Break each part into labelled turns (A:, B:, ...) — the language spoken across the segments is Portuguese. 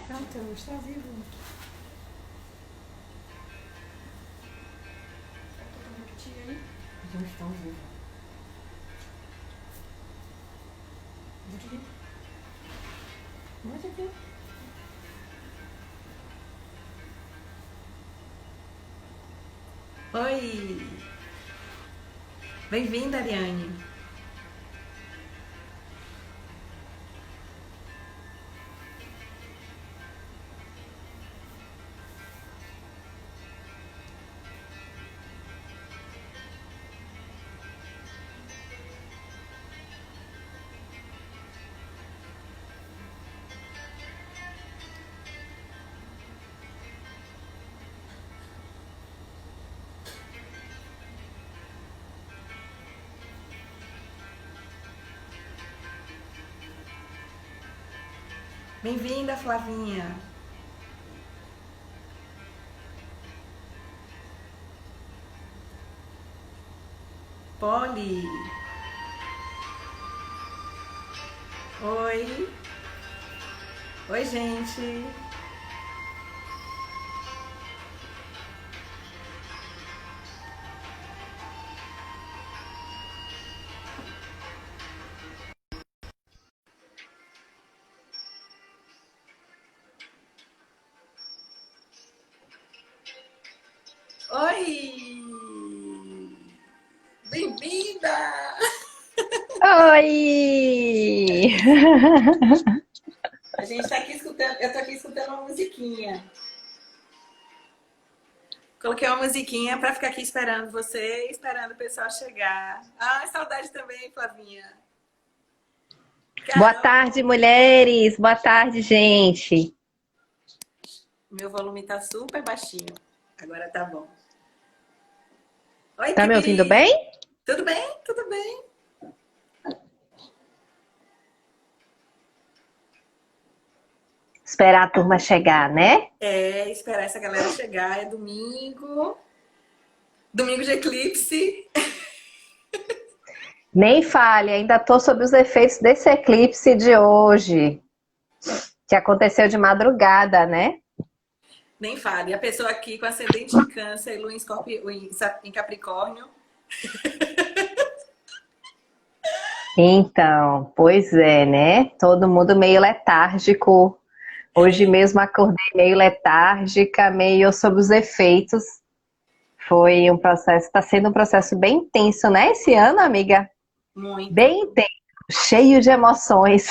A: Então, está vivo.
B: Já estão vivos.
A: Bota aqui.
B: Oi! Bem-vinda, Ariane. Bem-vinda, Flavinha. Polly. Oi. Oi, gente. Oi! Bem-vinda!
C: Oi!
B: A gente tá aqui escutando, eu tô aqui escutando uma musiquinha. Coloquei uma musiquinha pra ficar aqui esperando você, esperando o pessoal chegar. Ah, saudade também, Flavinha.
C: Boa
B: Carol,
C: tarde, mulheres! Boa tarde, gente!
B: meu volume tá super baixinho. Agora tá bom. Oi,
C: Tá me ouvindo
B: Cris.
C: bem?
B: Tudo bem? Tudo bem.
C: Esperar a turma chegar, né?
B: É, esperar essa galera chegar. É domingo. Domingo de eclipse.
C: Nem fale, ainda tô sob os efeitos desse eclipse de hoje, que aconteceu de madrugada, né?
B: Nem fale. A pessoa aqui com ascendente em câncer e lua em Capricórnio.
C: Então, pois é, né? Todo mundo meio letárgico. Hoje
B: É,
C: mesmo acordei meio letárgica, meio sob os efeitos. Foi um processo, tá sendo um processo bem intenso, né? Esse ano, amiga?
B: muito.
C: Bem intenso, cheio de emoções.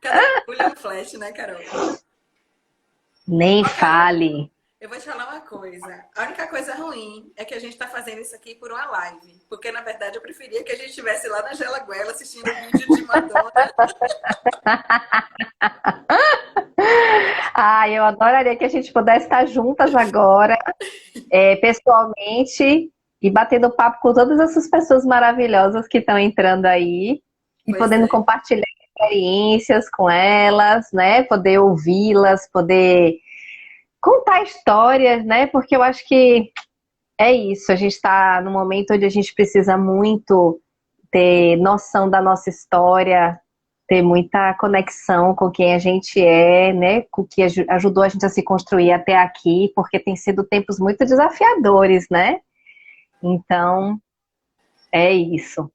B: Cada bagulho é um flash, né, Carol?
C: Nem
B: Ó, Carol,
C: fale.
B: eu vou te falar uma coisa. A única coisa ruim é que a gente tá fazendo isso aqui por uma live. Porque, na verdade, eu preferia que a gente estivesse lá na Gelaguela assistindo o vídeo de Madonna.
C: Ah, eu adoraria que a gente pudesse estar juntas agora, pessoalmente, e batendo papo com todas essas pessoas maravilhosas que estão entrando aí, e
B: Pois
C: podendo
B: é.
C: compartilhar experiências com elas, né? Poder ouvi-las, poder contar histórias, né? Porque eu acho que é isso, a gente está num momento onde a gente precisa muito ter noção da nossa história, ter muita conexão com quem a gente é, né? Com o que ajudou a gente a se construir até aqui, porque tem sido tempos muito desafiadores, né? Então, é isso.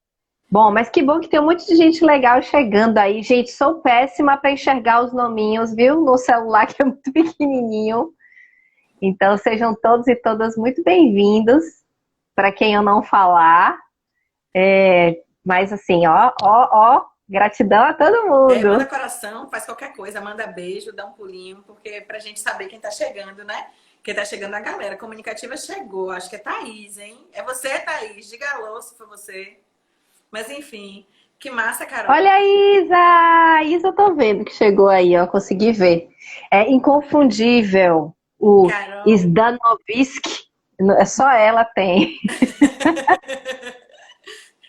C: Bom, mas que bom que tem um monte de gente legal chegando aí. Gente, sou péssima para enxergar os nominhos, viu? No celular que é muito pequenininho. Então, sejam todos e todas muito bem-vindos. Para quem eu não falar, mas assim, ó, gratidão a todo
B: É, manda
C: mundo.
B: coração, faz qualquer coisa, manda beijo, dá um pulinho, porque pra gente saber quem tá chegando, né? Quem tá chegando a galera. A comunicativa chegou, acho que é Thaís, hein? É você, Thaís? Diga alô se foi você. Mas enfim, que massa,
C: Olha
B: Carol.
C: a Isa! A Isa eu tô vendo que chegou aí, ó, consegui ver. É inconfundível o
B: Carol,
C: Sdanovski, só ela tem.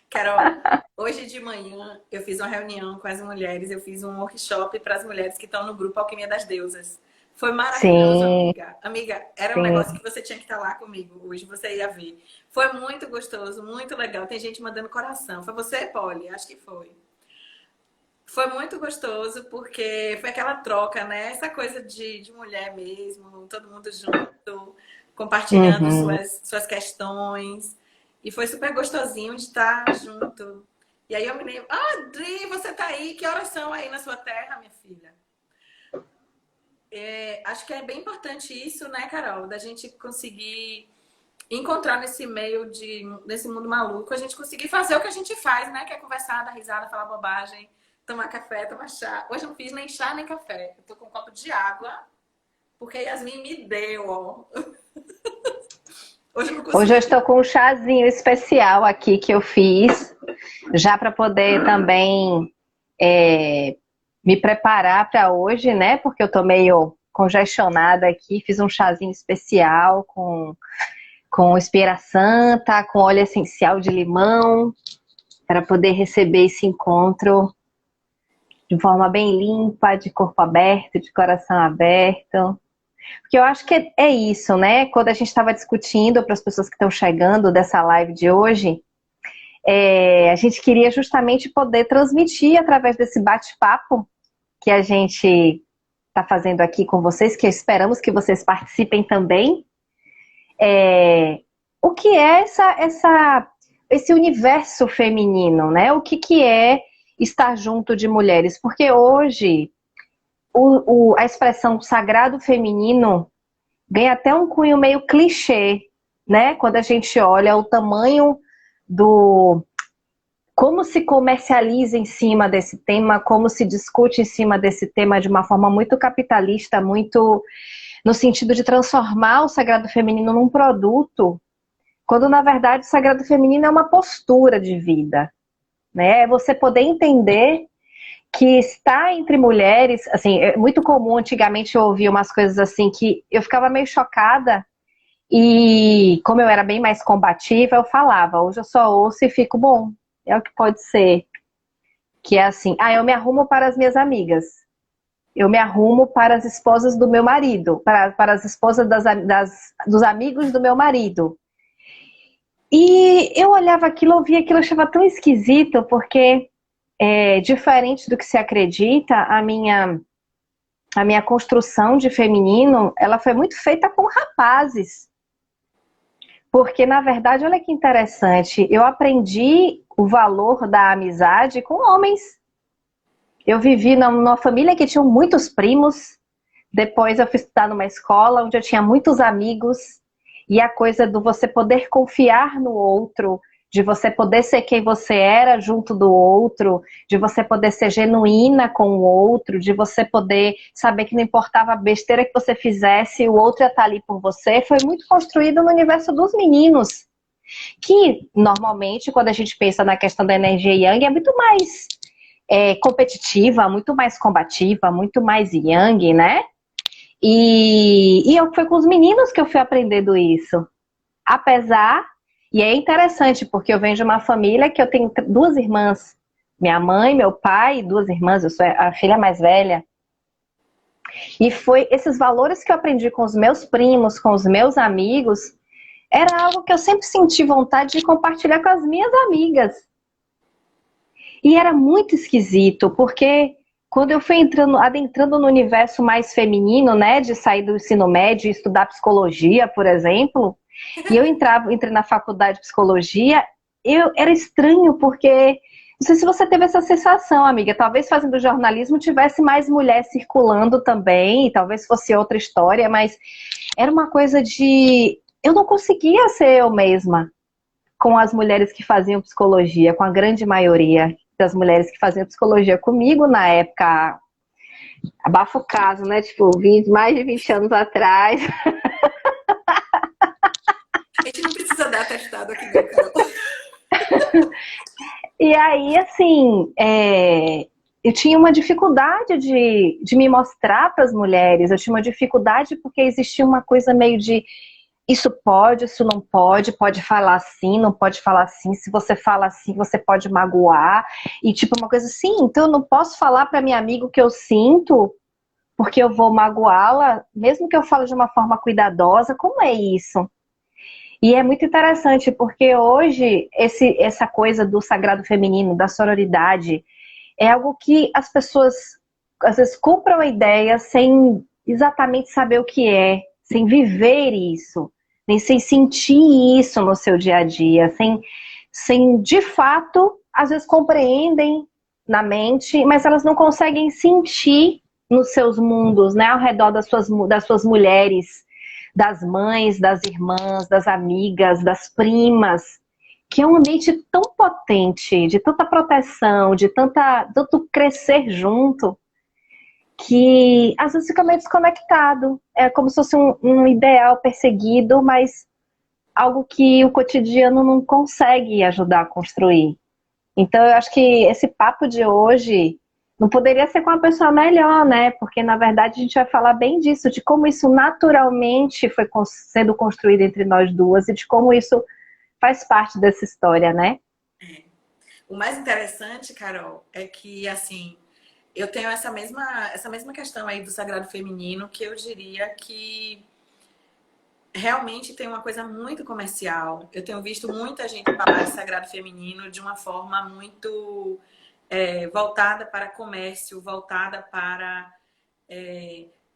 B: Carol, hoje de manhã eu fiz uma reunião com as mulheres, eu fiz um workshop para as mulheres que estão no grupo Alquimia das Deusas. Foi maravilhoso,
C: Sim,
B: amiga. Amiga, era um negócio
C: sim.
B: que você tinha que estar lá comigo hoje, você ia ver. Foi muito gostoso, muito legal. Tem gente mandando coração. Foi você, Polly? Acho que foi. Foi muito gostoso, porque foi aquela troca, né? Essa coisa de mulher mesmo, todo mundo junto, compartilhando
C: Uhum.
B: suas questões. E foi super gostosinho de estar junto. E aí eu me lembro, Dri, você tá aí? Que horas são aí na sua terra, minha filha? Acho que é bem importante isso, né, Carol? Da gente conseguir encontrar nesse mundo maluco, a gente conseguir fazer o que a gente faz, né? Que é conversar, dar risada, falar bobagem, tomar café, tomar chá. Hoje eu não fiz nem chá nem café. Eu tô com um copo de água, porque a Yasmin me deu, ó. Hoje eu não
C: Hoje eu
B: consegui.
C: estou com um chazinho especial aqui que eu fiz, já para poder também me preparar para hoje, né? Porque eu tô meio congestionada aqui. Fiz um chazinho especial com espera santa, com óleo essencial de limão, para poder receber esse encontro de forma bem limpa, de corpo aberto, de coração aberto. Porque eu acho que é isso, né? Quando a gente estava discutindo para as pessoas que estão chegando dessa live de hoje, a gente queria justamente poder transmitir através desse bate-papo que a gente está fazendo aqui com vocês, que esperamos que vocês participem também. O que é esse universo feminino, né? O que é estar junto de mulheres? Porque hoje a expressão sagrado feminino ganha até um cunho meio clichê, né? Quando a gente olha o tamanho do... como se comercializa em cima desse tema, como se discute em cima desse tema de uma forma muito capitalista, muito no sentido de transformar o sagrado feminino num produto, quando na verdade o sagrado feminino é uma postura de vida, né? É você poder entender que estar entre mulheres, assim, é muito comum antigamente eu ouvia umas coisas assim que eu ficava meio chocada e como eu era bem mais combativa, eu falava, hoje eu só ouço e fico, bom, é o que pode ser. Que é assim, eu me arrumo para as minhas amigas, eu me arrumo para as esposas do meu marido, para as esposas dos amigos do meu marido. E eu olhava aquilo, ouvia aquilo, eu achava tão esquisito, porque diferente do que se acredita, a minha construção de feminino, ela foi muito feita com rapazes. Porque, na verdade, olha que interessante, eu aprendi o valor da amizade com homens. Eu vivi numa família que tinha muitos primos, depois eu fui estudar numa escola onde eu tinha muitos amigos, e a coisa do você poder confiar no outro, de você poder ser quem você era junto do outro, de você poder ser genuína com o outro, de você poder saber que não importava a besteira que você fizesse, o outro ia estar ali por você, foi muito construído no universo dos meninos. Que, normalmente, quando a gente pensa na questão da energia yang, é muito mais competitiva, muito mais combativa, muito mais yang, né? E foi com os meninos que eu fui aprendendo isso. Apesar, e é interessante, porque eu venho de uma família que eu tenho duas irmãs. Minha mãe, meu pai, duas irmãs, eu sou a filha mais velha. E foi esses valores que eu aprendi com os meus primos, com os meus amigos, era algo que eu sempre senti vontade de compartilhar com as minhas amigas. E era muito esquisito, porque quando eu fui adentrando no universo mais feminino, né, de sair do ensino médio e estudar psicologia, por exemplo, e eu entrei na faculdade de psicologia, era estranho, porque não sei se você teve essa sensação, amiga, talvez fazendo jornalismo tivesse mais mulher circulando também, talvez fosse outra história, mas era uma coisa de... eu não conseguia ser eu mesma com as mulheres que faziam psicologia, com a grande maioria das mulheres que faziam psicologia comigo na época, abafa o caso, né? Tipo, mais de 20 anos atrás.
B: A gente não precisa dar atestado aqui, não, Carol.
C: E aí, assim, eu tinha uma dificuldade de me mostrar para as mulheres, eu tinha uma dificuldade porque existia uma coisa meio de isso pode, isso não pode, pode falar assim, não pode falar assim, se você fala assim, você pode magoar, e tipo uma coisa assim, então eu não posso falar para minha amiga o que eu sinto, porque eu vou magoá-la, mesmo que eu fale de uma forma cuidadosa, como é isso? E é muito interessante, porque hoje essa coisa do sagrado feminino, da sororidade, é algo que as pessoas às vezes compram a ideia sem exatamente saber o que é, sem viver isso, nem sem sentir isso no seu dia a dia, sem de fato, às vezes compreendem na mente, mas elas não conseguem sentir nos seus mundos, né, ao redor das suas mulheres, das mães, das irmãs, das amigas, das primas, que é um ambiente tão potente, de tanta proteção, de tanto crescer junto, que às vezes fica meio desconectado. É como se fosse um ideal perseguido, mas algo que o cotidiano não consegue ajudar a construir. Então eu acho que esse papo de hoje não poderia ser com uma pessoa melhor, né? Porque na verdade a gente vai falar bem disso, de como isso naturalmente foi sendo construído entre nós duas e de como isso faz parte dessa história, né?
B: O mais interessante, Carol, é que, assim, eu tenho essa mesma questão aí do sagrado feminino, que eu diria que realmente tem uma coisa muito comercial. Eu tenho visto muita gente falar de sagrado feminino de uma forma muito voltada para comércio, voltada para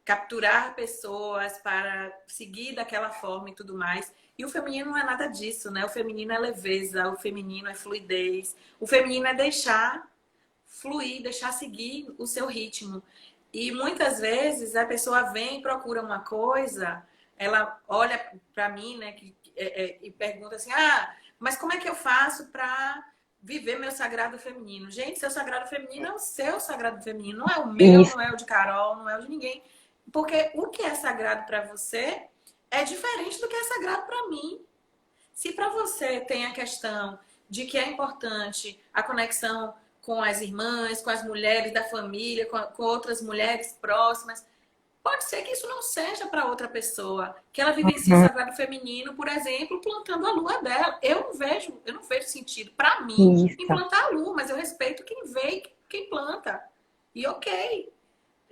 B: capturar pessoas, para seguir daquela forma e tudo mais. E o feminino não é nada disso, né? O feminino é leveza, o feminino é fluidez, o feminino é deixar fluir, deixar seguir o seu ritmo. E muitas vezes a pessoa vem e procura uma coisa, ela olha para mim, né, e pergunta assim: ah, mas como é que eu faço para viver meu sagrado feminino? Gente, seu sagrado feminino é o seu sagrado feminino, não é o meu,
C: Isso.
B: não é o de Carol, não é o de ninguém. Porque o que é sagrado para você é diferente do que é sagrado para mim. Se para você tem a questão de que é importante a conexão com as irmãs, com as mulheres da família, com outras mulheres próximas, pode ser que isso não seja para outra pessoa, que ela vivencie o sagrado feminino, por exemplo, plantando a lua dela. Eu não vejo sentido para mim em
C: Isso.
B: plantar a lua, mas eu respeito quem vê e quem planta. E ok,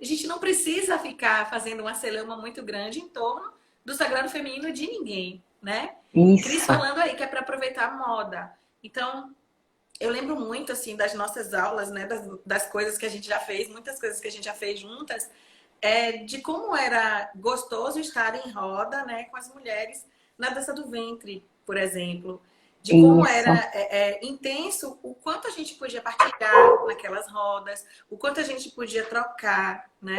B: a gente não precisa ficar fazendo uma celeuma muito grande em torno do sagrado feminino de ninguém, né? Cris
C: Isso.
B: falando aí que é para aproveitar a moda. Então, eu lembro muito, assim, das nossas aulas, né? Das coisas que a gente já fez, muitas coisas que a gente já fez juntas, de como era gostoso estar em roda, né? Com as mulheres na dança do ventre, por exemplo. De como era
C: Isso.
B: intenso o quanto a gente podia partilhar naquelas rodas, o quanto a gente podia trocar, né?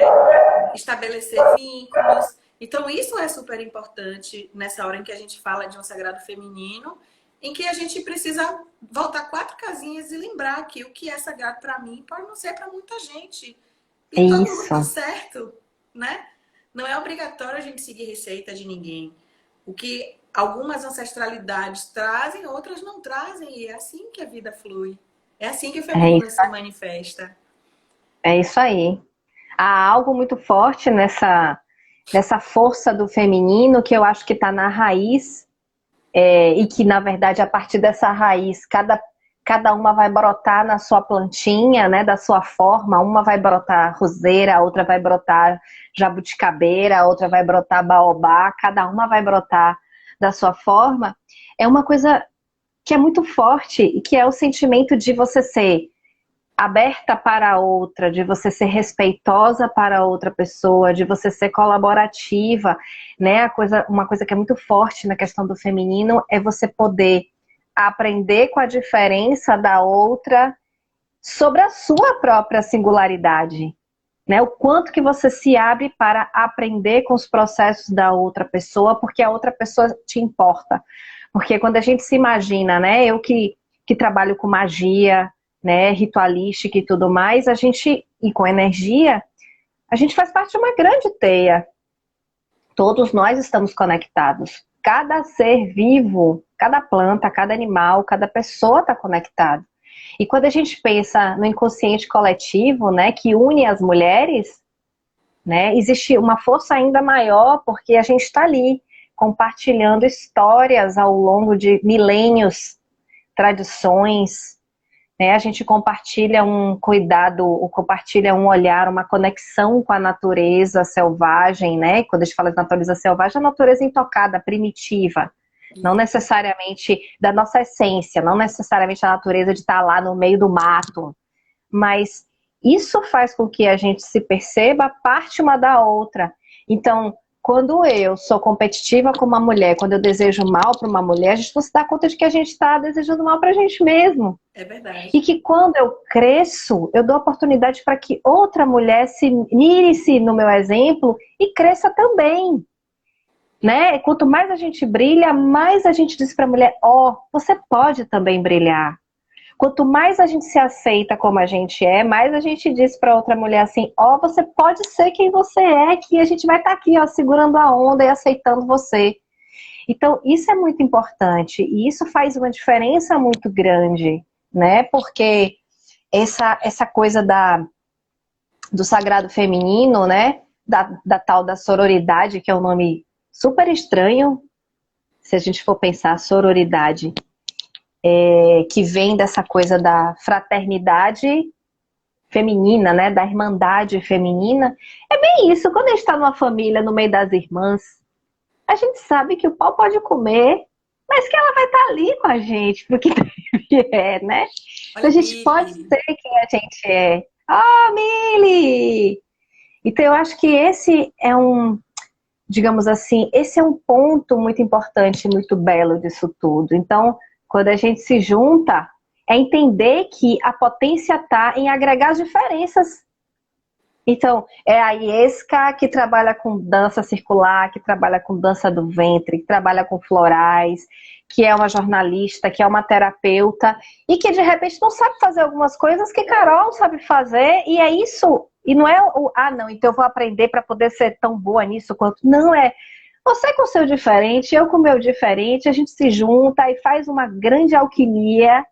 B: Estabelecer vínculos. Então, isso é super importante nessa hora em que a gente fala de um sagrado feminino, em que a gente precisa voltar 4 casinhas e lembrar que o que é sagrado para mim pode não ser para muita gente. E todo mundo tá
C: Isso.
B: certo, né? Não é obrigatório a gente seguir receita de ninguém. O que algumas ancestralidades trazem, outras não trazem. E é assim que a vida flui. É assim que o
C: É
B: feminino
C: isso.
B: se manifesta.
C: É isso aí. Há algo muito forte nessa força do feminino que eu acho que está na raiz, e que, na verdade, a partir dessa raiz, cada uma vai brotar na sua plantinha, né, da sua forma. Uma vai brotar roseira, a outra vai brotar jabuticabeira, a outra vai brotar baobá, cada uma vai brotar da sua forma. É uma coisa que é muito forte e que é o sentimento de você ser aberta para a outra, de você ser respeitosa para a outra pessoa, de você ser colaborativa, né? Uma coisa que é muito forte na questão do feminino é você poder aprender com a diferença da outra sobre a sua própria singularidade, né? O quanto que você se abre para aprender com os processos da outra pessoa, porque a outra pessoa te importa. Porque quando a gente se imagina, né? Eu que trabalho com magia, né, ritualística e tudo mais, e com energia, a gente faz parte de uma grande teia. Todos nós estamos conectados. Cada ser vivo, cada planta, cada animal, cada pessoa está conectado. E quando a gente pensa no inconsciente coletivo, né, que une as mulheres, né, existe uma força ainda maior, porque a gente está ali compartilhando histórias ao longo de milênios, tradições, né? A gente compartilha um cuidado, compartilha um olhar, uma conexão com a natureza selvagem, né? Quando a gente fala de natureza selvagem, a natureza intocada, primitiva, não necessariamente da nossa essência, não necessariamente a natureza de estar lá no meio do mato, mas isso faz com que a gente se perceba parte uma da outra. Então, quando eu sou competitiva com uma mulher, quando eu desejo mal para uma mulher, a gente não se dá conta de que a gente está desejando mal para a gente mesmo.
B: É verdade.
C: E que quando eu cresço, eu dou oportunidade para que outra mulher se mire-se no meu exemplo e cresça também. Né? Quanto mais a gente brilha, mais a gente diz para a mulher, você pode também brilhar. Quanto mais a gente se aceita como a gente é, mais a gente diz para outra mulher assim, você pode ser quem você é, que a gente vai estar aqui, segurando a onda e aceitando você. Então, isso é muito importante e isso faz uma diferença muito grande, né? Porque essa coisa do sagrado feminino, né? Da tal da sororidade, que é um nome super estranho, se a gente for pensar, sororidade, que vem dessa coisa da fraternidade feminina, né, da irmandade feminina. É bem isso, quando a gente está numa família, no meio das irmãs, a gente sabe que o pau pode comer, mas que ela vai estar ali com a gente, porque é, né? Então a gente pode ser quem a gente é. Mili! Então eu acho que esse é digamos assim, esse é um ponto muito importante, muito belo disso tudo. Então, quando a gente se junta, é entender que a potência está em agregar as diferenças. Então, é a Iesca que trabalha com dança circular, que trabalha com dança do ventre, que trabalha com florais, que é uma jornalista, que é uma terapeuta, e que de repente não sabe fazer algumas coisas que Carol sabe fazer, e é isso. E não é não, então eu vou aprender para poder ser tão boa nisso quanto. Não, é você com o seu diferente, eu com o meu diferente, a gente se junta e faz uma grande alquimia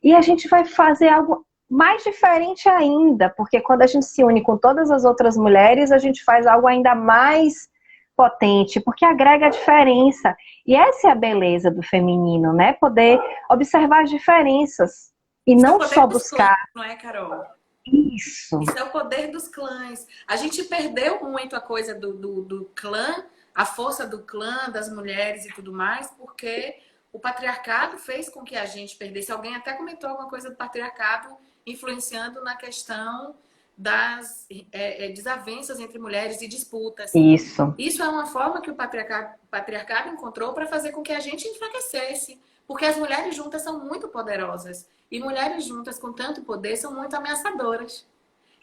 C: e a gente vai fazer algo mais diferente ainda, porque quando a gente se une com todas as outras mulheres, a gente faz algo ainda mais potente, porque agrega a diferença. E essa é a beleza do feminino, né? Poder observar as diferenças e não só buscar.
B: Clãs, não é, Carol?
C: Isso.
B: Isso é o poder dos clãs. A gente perdeu muito a coisa do clã, a força do clã, das mulheres e tudo mais, porque o patriarcado fez com que a gente perdesse. Alguém até comentou alguma coisa do patriarcado influenciando na questão das desavenças entre mulheres e disputas. Isso é uma forma que o patriarcado encontrou para fazer com que a gente enfraquecesse. Porque as mulheres juntas são muito poderosas. E mulheres juntas com tanto poder são muito ameaçadoras.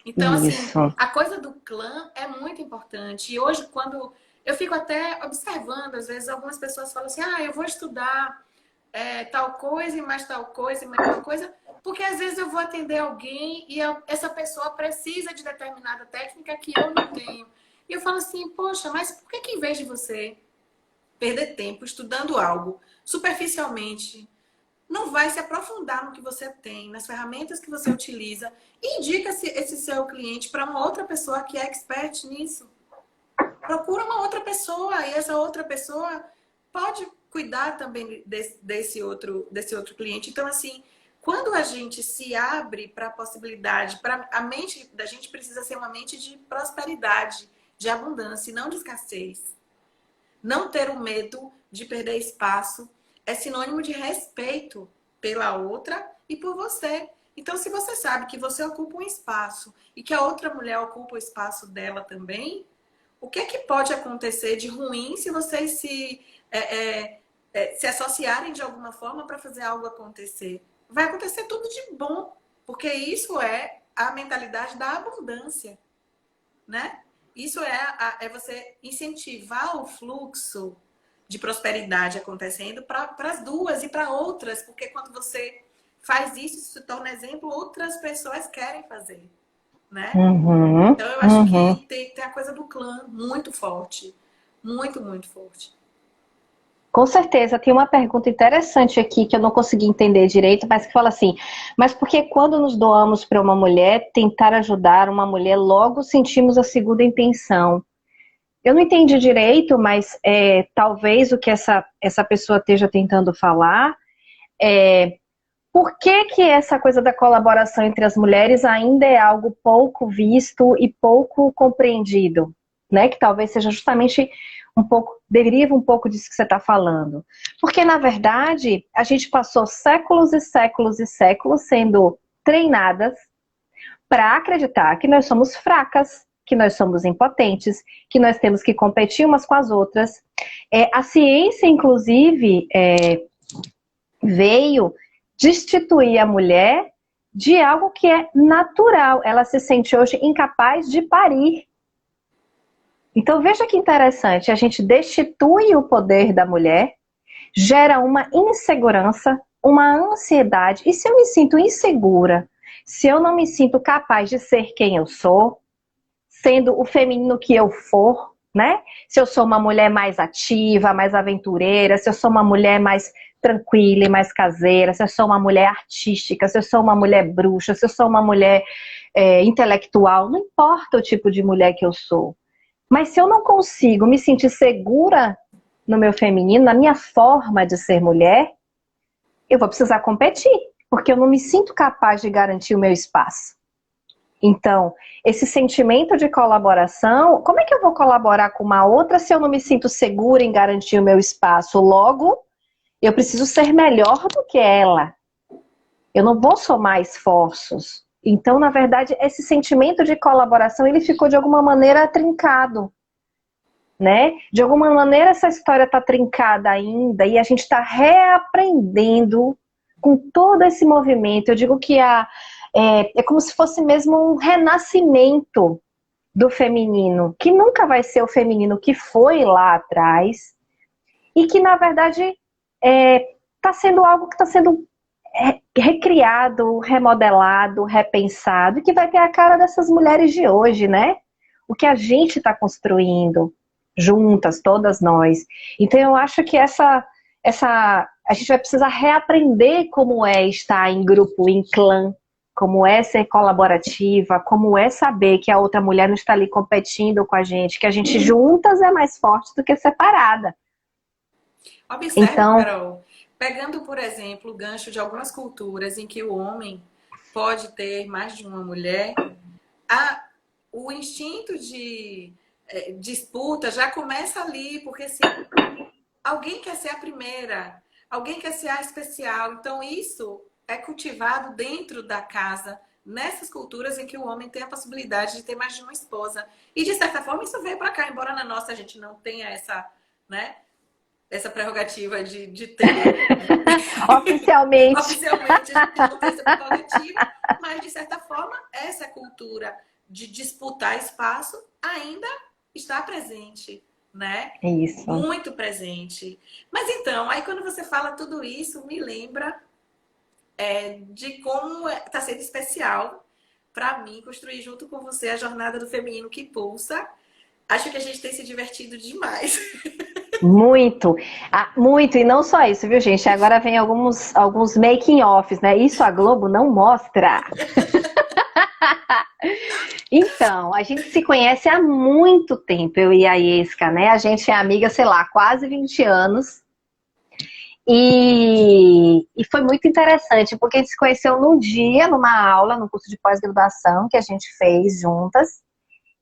B: Então, assim, a coisa do clã é muito importante. E hoje, quando eu fico até observando, às vezes algumas pessoas falam assim, eu vou estudar tal coisa e mais tal coisa e mais tal coisa, porque às vezes eu vou atender alguém e essa pessoa precisa de determinada técnica que eu não tenho. E eu falo assim, poxa, mas por que em vez de você perder tempo estudando algo superficialmente, não vai se aprofundar no que você tem, nas ferramentas que você utiliza, e indica esse seu cliente para uma outra pessoa que é expert nisso. Procura uma outra pessoa e essa outra pessoa pode cuidar também desse outro cliente. Então, assim, quando a gente se abre para a possibilidade, a mente da gente precisa ser uma mente de prosperidade, de abundância e não de escassez. Não ter o medo de perder espaço é sinônimo de respeito pela outra e por você. Então, se você sabe que você ocupa um espaço e que a outra mulher ocupa o espaço dela também, o que é que pode acontecer de ruim se vocês se associarem de alguma forma para fazer algo acontecer? Vai acontecer tudo de bom, porque isso é a mentalidade da abundância, né? Isso é você incentivar o fluxo de prosperidade acontecendo para as duas e para outras, porque quando você faz isso, se torna exemplo, outras pessoas querem fazer, né? Então eu acho que tem a coisa do clã muito forte, muito, muito forte.
C: Com certeza, tem uma pergunta interessante aqui que eu não consegui entender direito, mas que fala assim, mas por que quando nos doamos para uma mulher, tentar ajudar uma mulher, logo sentimos a segunda intenção? Eu não entendi direito, mas talvez o que essa pessoa esteja tentando falar é por que essa coisa da colaboração entre as mulheres ainda é algo pouco visto e pouco compreendido, né? Que talvez seja justamente deriva um pouco disso que você está falando. Porque, na verdade, a gente passou séculos e séculos e séculos sendo treinadas para acreditar que nós somos fracas, que nós somos impotentes, que nós temos que competir umas com as outras. A ciência, inclusive, veio destituir a mulher de algo que é natural. Ela se sente hoje incapaz de parir. Então veja que interessante, a gente destitui o poder da mulher, gera uma insegurança, uma ansiedade. E se eu me sinto insegura, se eu não me sinto capaz de ser quem eu sou, sendo o feminino que eu for, né? Se eu sou uma mulher mais ativa, mais aventureira, se eu sou uma mulher mais tranquila e mais caseira, se eu sou uma mulher artística, se eu sou uma mulher bruxa, se eu sou uma mulher intelectual, não importa o tipo de mulher que eu sou. Mas se eu não consigo me sentir segura no meu feminino, na minha forma de ser mulher, eu vou precisar competir, porque eu não me sinto capaz de garantir o meu espaço. Então, esse sentimento de colaboração, como é que eu vou colaborar com uma outra se eu não me sinto segura em garantir o meu espaço? Logo, eu preciso ser melhor do que ela. Eu não vou somar esforços. Então, na verdade, esse sentimento de colaboração, ele ficou de alguma maneira trincado, né? De alguma maneira essa história está trincada ainda e a gente está reaprendendo com todo esse movimento. Eu digo que é como se fosse mesmo um renascimento do feminino, que nunca vai ser o feminino que foi lá atrás e que, na verdade, está sendo algo que está sendo recriado, remodelado, repensado, e que vai ter a cara dessas mulheres de hoje, né? O que a gente está construindo juntas, todas nós. Então eu acho que a gente vai precisar reaprender como é estar em grupo, em clã, como é ser colaborativa, como é saber que a outra mulher não está ali competindo com a gente, que a gente juntas é mais forte do que separada.
B: Observe, então, Carol, pegando, por exemplo, o gancho de algumas culturas em que o homem pode ter mais de uma mulher, o instinto de disputa já começa ali, porque assim, alguém quer ser a primeira, alguém quer ser a especial. Então isso é cultivado dentro da casa, nessas culturas em que o homem tem a possibilidade de ter mais de uma esposa. E de certa forma isso veio para cá, embora na nossa a gente não tenha essa, né, essa prerrogativa de ter.
C: Oficialmente.
B: Oficialmente a gente não tem essa prerrogativa, mas de certa forma essa cultura de disputar espaço ainda está presente, né?
C: Isso.
B: Muito presente. Mas então, aí quando você fala tudo isso, me lembra de como está sendo especial para mim construir junto com você a jornada do feminino que pulsa. Acho que a gente tem se divertido demais.
C: Muito, muito, e não só isso, viu, gente? Agora vem alguns making-offs, né? Isso a Globo não mostra. Então, a gente se conhece há muito tempo, eu e a Yesca, né? A gente é amiga, sei lá, quase 20 anos. E foi muito interessante, porque a gente se conheceu num dia, numa aula, no curso de pós-graduação que a gente fez juntas.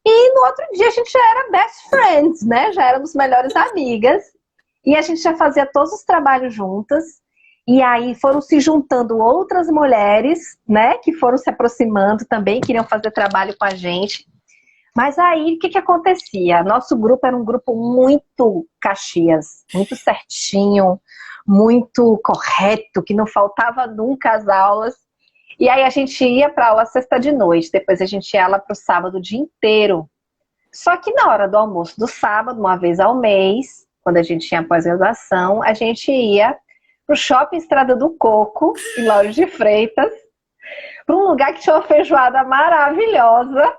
C: E no outro dia a gente já era best friends, né? Já éramos melhores amigas. E a gente já fazia todos os trabalhos juntas. E aí foram se juntando outras mulheres, né? Que foram se aproximando também, queriam fazer trabalho com a gente. Mas aí, o que acontecia? Nosso grupo era um grupo muito Caxias, muito certinho, muito correto, que não faltava nunca as aulas. E aí a gente ia para aula sexta de noite, depois a gente ia lá para o sábado o dia inteiro. Só que na hora do almoço do sábado, uma vez ao mês, quando a gente tinha pós-graduação, a gente ia para o Shopping Estrada do Coco, em Lauro de Freitas, para um lugar que tinha uma feijoada maravilhosa,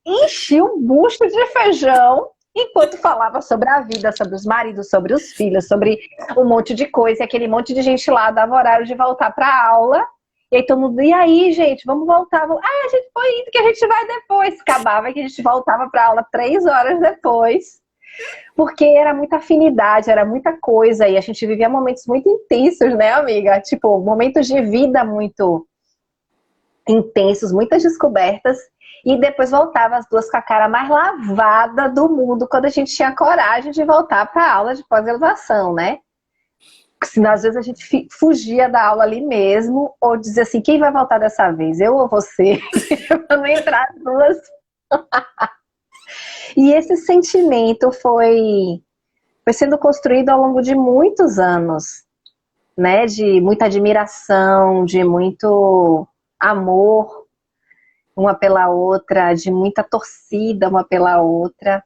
C: enchia um bucho de feijão, enquanto falava sobre a vida, sobre os maridos, sobre os filhos, sobre um monte de coisa, e aquele monte de gente lá dava horário de voltar para a aula. E aí todo mundo, e aí, gente, vamos voltar? A gente foi indo que a gente vai depois. Acabava que a gente voltava para aula 3 horas depois. Porque era muita afinidade, era muita coisa. E a gente vivia momentos muito intensos, né, amiga? Tipo, momentos de vida muito intensos, muitas descobertas. E depois voltava as duas com a cara mais lavada do mundo, quando a gente tinha coragem de voltar para a aula de pós-graduação, né? Senão, às vezes a gente fugia da aula ali mesmo, ou dizia assim, quem vai voltar dessa vez? Eu ou você? Pra não entrar as duas. E esse sentimento foi sendo construído ao longo de muitos anos, né? De muita admiração, de muito amor uma pela outra, de muita torcida uma pela outra.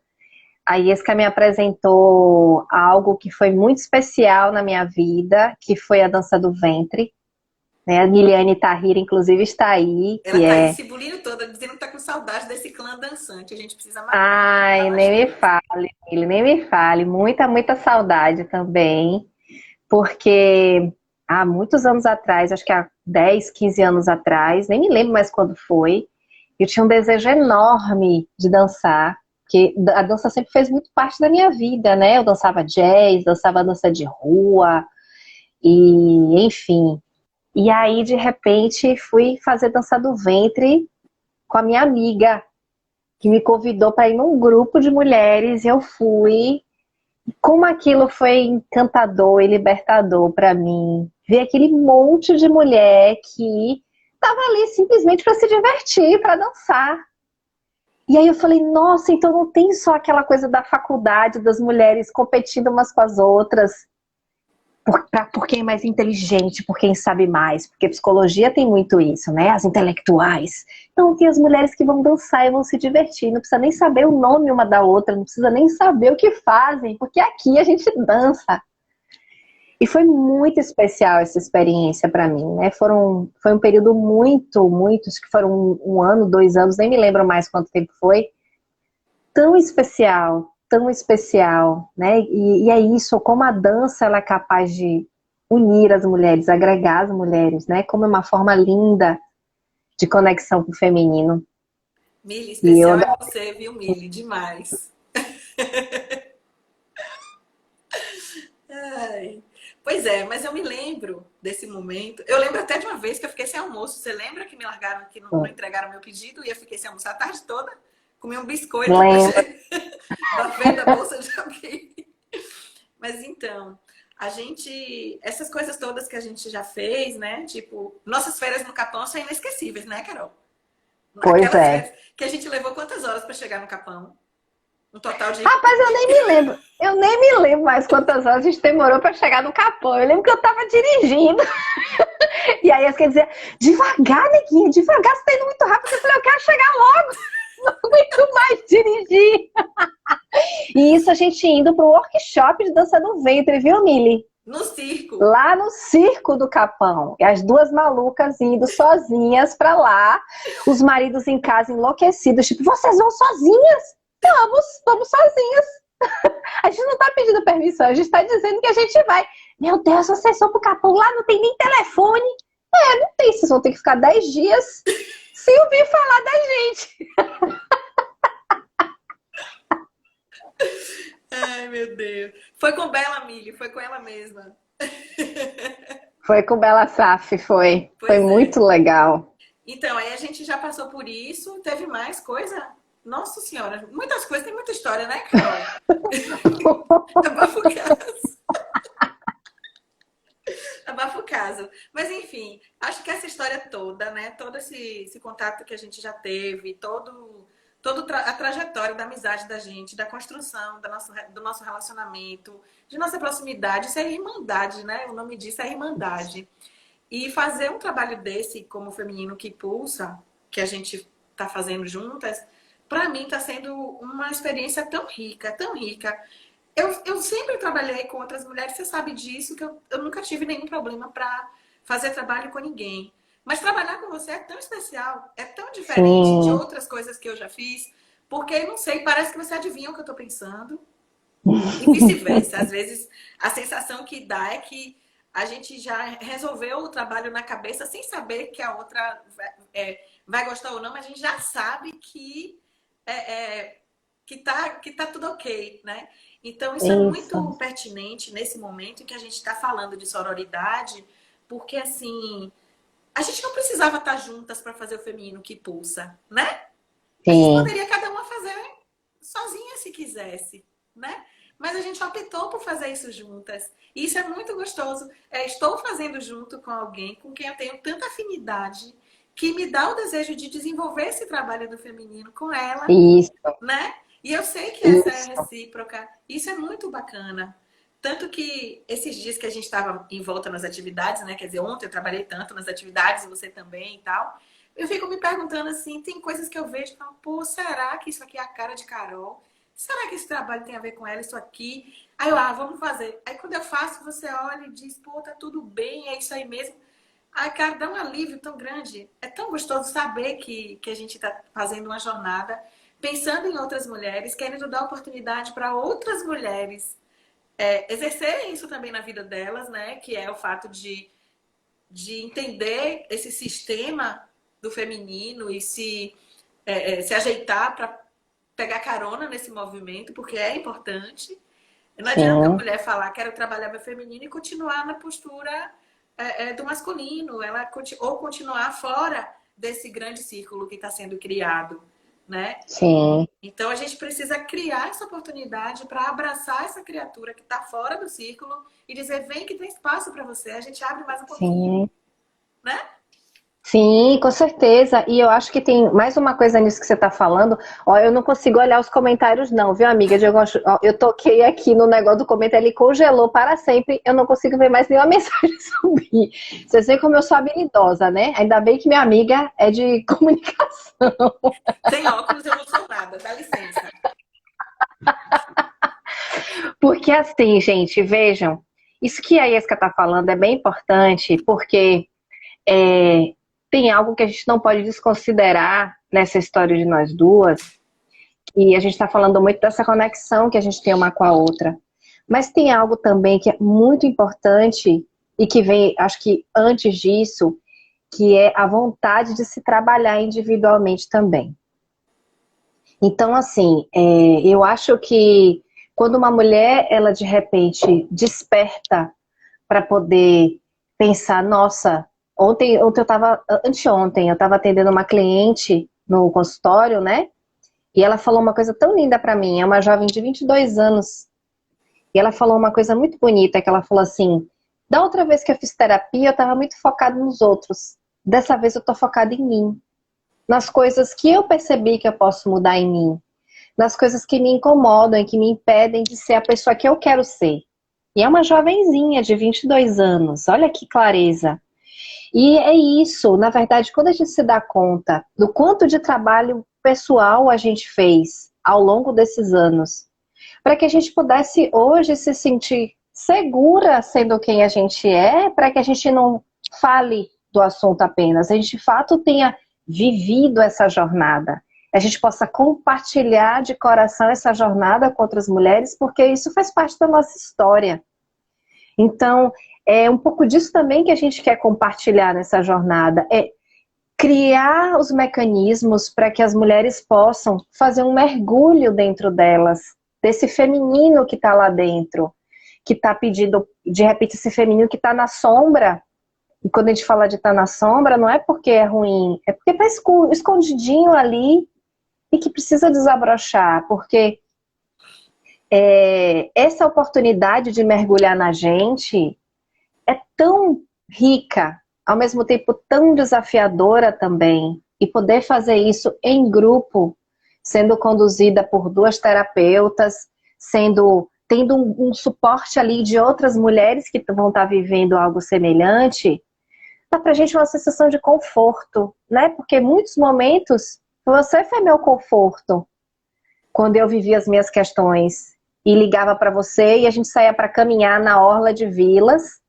C: A Iesca me apresentou algo que foi muito especial na minha vida, que foi a dança do ventre. Né? A Niliane Tahira, inclusive, está aí,
B: Ela
C: que
B: tá aí
C: é...
B: se bulindo toda, dizendo que tá com saudade desse clã dançante. A gente precisa marcar
C: Ai,
B: mais
C: nem me
B: vezes.
C: fale, ele nem me fale. Muita, muita saudade também, porque há muitos anos atrás, acho que há 10, 15 anos atrás, nem me lembro mais quando foi, eu tinha um desejo enorme de dançar, porque a dança sempre fez muito parte da minha vida, né? Eu dançava jazz, dançava dança de rua, e enfim. E aí, de repente, fui fazer dança do ventre com a minha amiga, que me convidou para ir num grupo de mulheres, e eu fui. Como aquilo foi encantador e libertador para mim. Ver aquele monte de mulher que estava ali simplesmente para se divertir, para dançar. E aí eu falei, nossa, então não tem só aquela coisa da faculdade, das mulheres competindo umas com as outras, por quem é mais inteligente, por quem sabe mais, porque psicologia tem muito isso, né? As intelectuais. Então tem as mulheres que vão dançar e vão se divertir, não precisa nem saber o nome uma da outra, não precisa nem saber o que fazem, porque aqui a gente dança. E foi muito especial essa experiência para mim, né? Foi um período muito, acho que foram um ano, 2 anos, nem me lembro mais quanto tempo foi, tão especial, né? E é isso, como a dança ela é capaz de unir as mulheres, agregar as mulheres, né? Como é uma forma linda de conexão com o feminino.
B: Mili,
C: E eu,
B: especial é você, viu, Mili? Demais. Ai. Pois é, mas eu me lembro desse momento. Eu lembro até de uma vez que eu fiquei sem almoço. Você lembra que me largaram, que não entregaram meu pedido e eu fiquei sem almoçar a tarde toda? Comi um biscoito para
C: lembro,
B: pra ver da bolsa de alguém. Mas então, a gente. Essas coisas todas que a gente já fez, né? Tipo, nossas férias no Capão são inesquecíveis, né, Carol?
C: pois
B: Aquelas
C: é.
B: férias que a gente levou quantas horas para chegar no Capão? Um total de.
C: Rapaz, eu nem me lembro mais quantas horas a gente demorou para chegar no Capão. Eu lembro que eu tava dirigindo. E aí eles quer dizer, devagar, neguinho, devagar, você tá indo muito rápido. Eu falei, eu quero chegar logo, não aguento mais dirigir. E isso a gente indo para o workshop de dança do ventre, viu, Mili?
B: No circo.
C: Lá no Circo do Capão. E as duas malucas indo sozinhas para lá, os maridos em casa enlouquecidos, tipo, vocês vão sozinhas? Vamos sozinhas. A gente não tá pedindo permissão, a gente tá dizendo que a gente vai. Meu Deus, vocês vão pro Capão, lá não tem nem telefone. Não tem, vocês vão ter que ficar 10 dias sem ouvir falar da gente.
B: Ai, meu Deus. Foi com Bela Milho, foi com ela mesma.
C: Foi com Bela Saf, foi. Foi
B: Pois é.
C: muito legal.
B: Então, aí a gente já passou por isso. Teve mais coisa? Nossa Senhora, muitas coisas, tem muita história, né, Carol? Abafa o caso. Abafa o caso. Mas, enfim, acho que essa história toda, né? Todo esse contato que a gente já teve, toda a trajetória da amizade da gente, da construção do nosso relacionamento, de nossa proximidade, isso é irmandade, né? O nome disso é irmandade. E fazer um trabalho desse, como Feminino que Pulsa, que a gente está fazendo juntas, para mim está sendo uma experiência tão rica, tão rica. Eu sempre trabalhei com outras mulheres, você sabe disso, que eu nunca tive nenhum problema para fazer trabalho com ninguém. Mas trabalhar com você é tão especial, é tão diferente de
C: Sim.
B: outras coisas que eu já fiz, porque, não sei, parece que você adivinha o que eu estou pensando. E vice-versa. Às vezes, a sensação que dá é que a gente já resolveu o trabalho na cabeça sem saber que a outra vai gostar ou não, mas a gente já sabe que tá tudo ok, né? Então, isso é muito
C: Isso.
B: pertinente nesse momento em que a gente está falando de sororidade, porque, assim, a gente não precisava estar juntas para fazer o feminino que pulsa, né? A gente
C: Sim.
B: poderia cada uma fazer sozinha se quisesse. né? Mas a gente optou por fazer isso juntas. E isso é muito gostoso. Estou fazendo junto com alguém com quem eu tenho tanta afinidade, que me dá o desejo de desenvolver esse trabalho do feminino com ela,
C: Isso,
B: né? E eu sei que essa é
C: isso.
B: recíproca. Isso é muito bacana. Tanto que esses dias que a gente estava em volta nas atividades, né? Quer dizer, ontem eu trabalhei tanto nas atividades, você também e tal. Eu fico me perguntando assim, tem coisas que eu vejo e falo, pô, será que isso aqui é a cara de Carol? Será que esse trabalho tem a ver com ela, isso aqui? Aí eu, vamos fazer. Aí quando eu faço, você olha e diz, pô, tá tudo bem, é isso aí mesmo. Ai, cara, dá um alívio tão grande. É tão gostoso saber que a gente está fazendo uma jornada pensando em outras mulheres, querendo dar oportunidade para outras mulheres exercerem isso também na vida delas, né? Que é o fato de entender esse sistema do feminino e se ajeitar para pegar carona nesse movimento, porque é importante. Não adianta a
C: Sim,
B: mulher falar, quero trabalhar meu feminino e continuar na postura do masculino, ou continuar fora desse grande círculo que está sendo criado, né?
C: sim,
B: Então a gente precisa criar essa oportunidade para abraçar essa criatura que está fora do círculo e dizer, vem que tem espaço para você, a gente abre mais um pouquinho,
C: sim.
B: né?
C: Sim, com certeza. E eu acho que tem mais uma coisa nisso que você está falando. Ó, eu não consigo olhar os comentários, não, viu, amiga? Ó, eu toquei aqui no negócio do comentário, ele congelou para sempre. Eu não consigo ver mais nenhuma mensagem subir. Vocês veem como eu sou habilidosa, né? Ainda bem que minha amiga é de comunicação.
B: Sem óculos eu não sou nada, dá licença.
C: Porque assim, gente, vejam, isso que a Iesca está falando é bem importante, porque é, tem algo que a gente não pode desconsiderar nessa história de nós duas. E a gente está falando muito dessa conexão que a gente tem uma com a outra. Mas tem algo também que é muito importante e que vem, acho que antes disso, que é a vontade de se trabalhar individualmente também. Então, assim, eu acho que quando uma mulher, ela de repente desperta para poder pensar, nossa, ontem eu estava, anteontem, eu estava atendendo uma cliente no consultório, né? E ela falou uma coisa tão linda para mim, é uma jovem de 22 anos. E ela falou uma coisa muito bonita, que ela falou assim: da outra vez que eu fiz terapia, eu estava muito focada nos outros. Dessa vez eu estou focada em mim, nas coisas que eu percebi que eu posso mudar em mim, nas coisas que me incomodam e que me impedem de ser a pessoa que eu quero ser. E é uma jovenzinha de 22 anos, olha que clareza. E é isso, na verdade, quando a gente se dá conta do quanto de trabalho pessoal a gente fez ao longo desses anos, para que a gente pudesse hoje se sentir segura sendo quem a gente é, para que a gente não fale do assunto apenas, a gente de fato tenha vivido essa jornada, a gente possa compartilhar de coração essa jornada com outras mulheres, porque isso faz parte da nossa história. Então, é um pouco disso também que a gente quer compartilhar nessa jornada, é criar os mecanismos para que as mulheres possam fazer um mergulho dentro delas, desse feminino que está lá dentro, que está pedindo, de repente, esse feminino que está na sombra. E quando a gente fala de estar na sombra, não é porque é ruim, é porque está escondidinho ali e que precisa desabrochar, porque essa oportunidade de mergulhar na gente é tão rica, ao mesmo tempo tão desafiadora também. E poder fazer isso em grupo, sendo conduzida por duas terapeutas, tendo um suporte ali de outras mulheres que vão estar vivendo algo semelhante, dá pra gente uma sensação de conforto, né? Porque em muitos momentos você foi meu conforto quando eu vivia as minhas questões e ligava para você e a gente saía para caminhar na orla de Vilas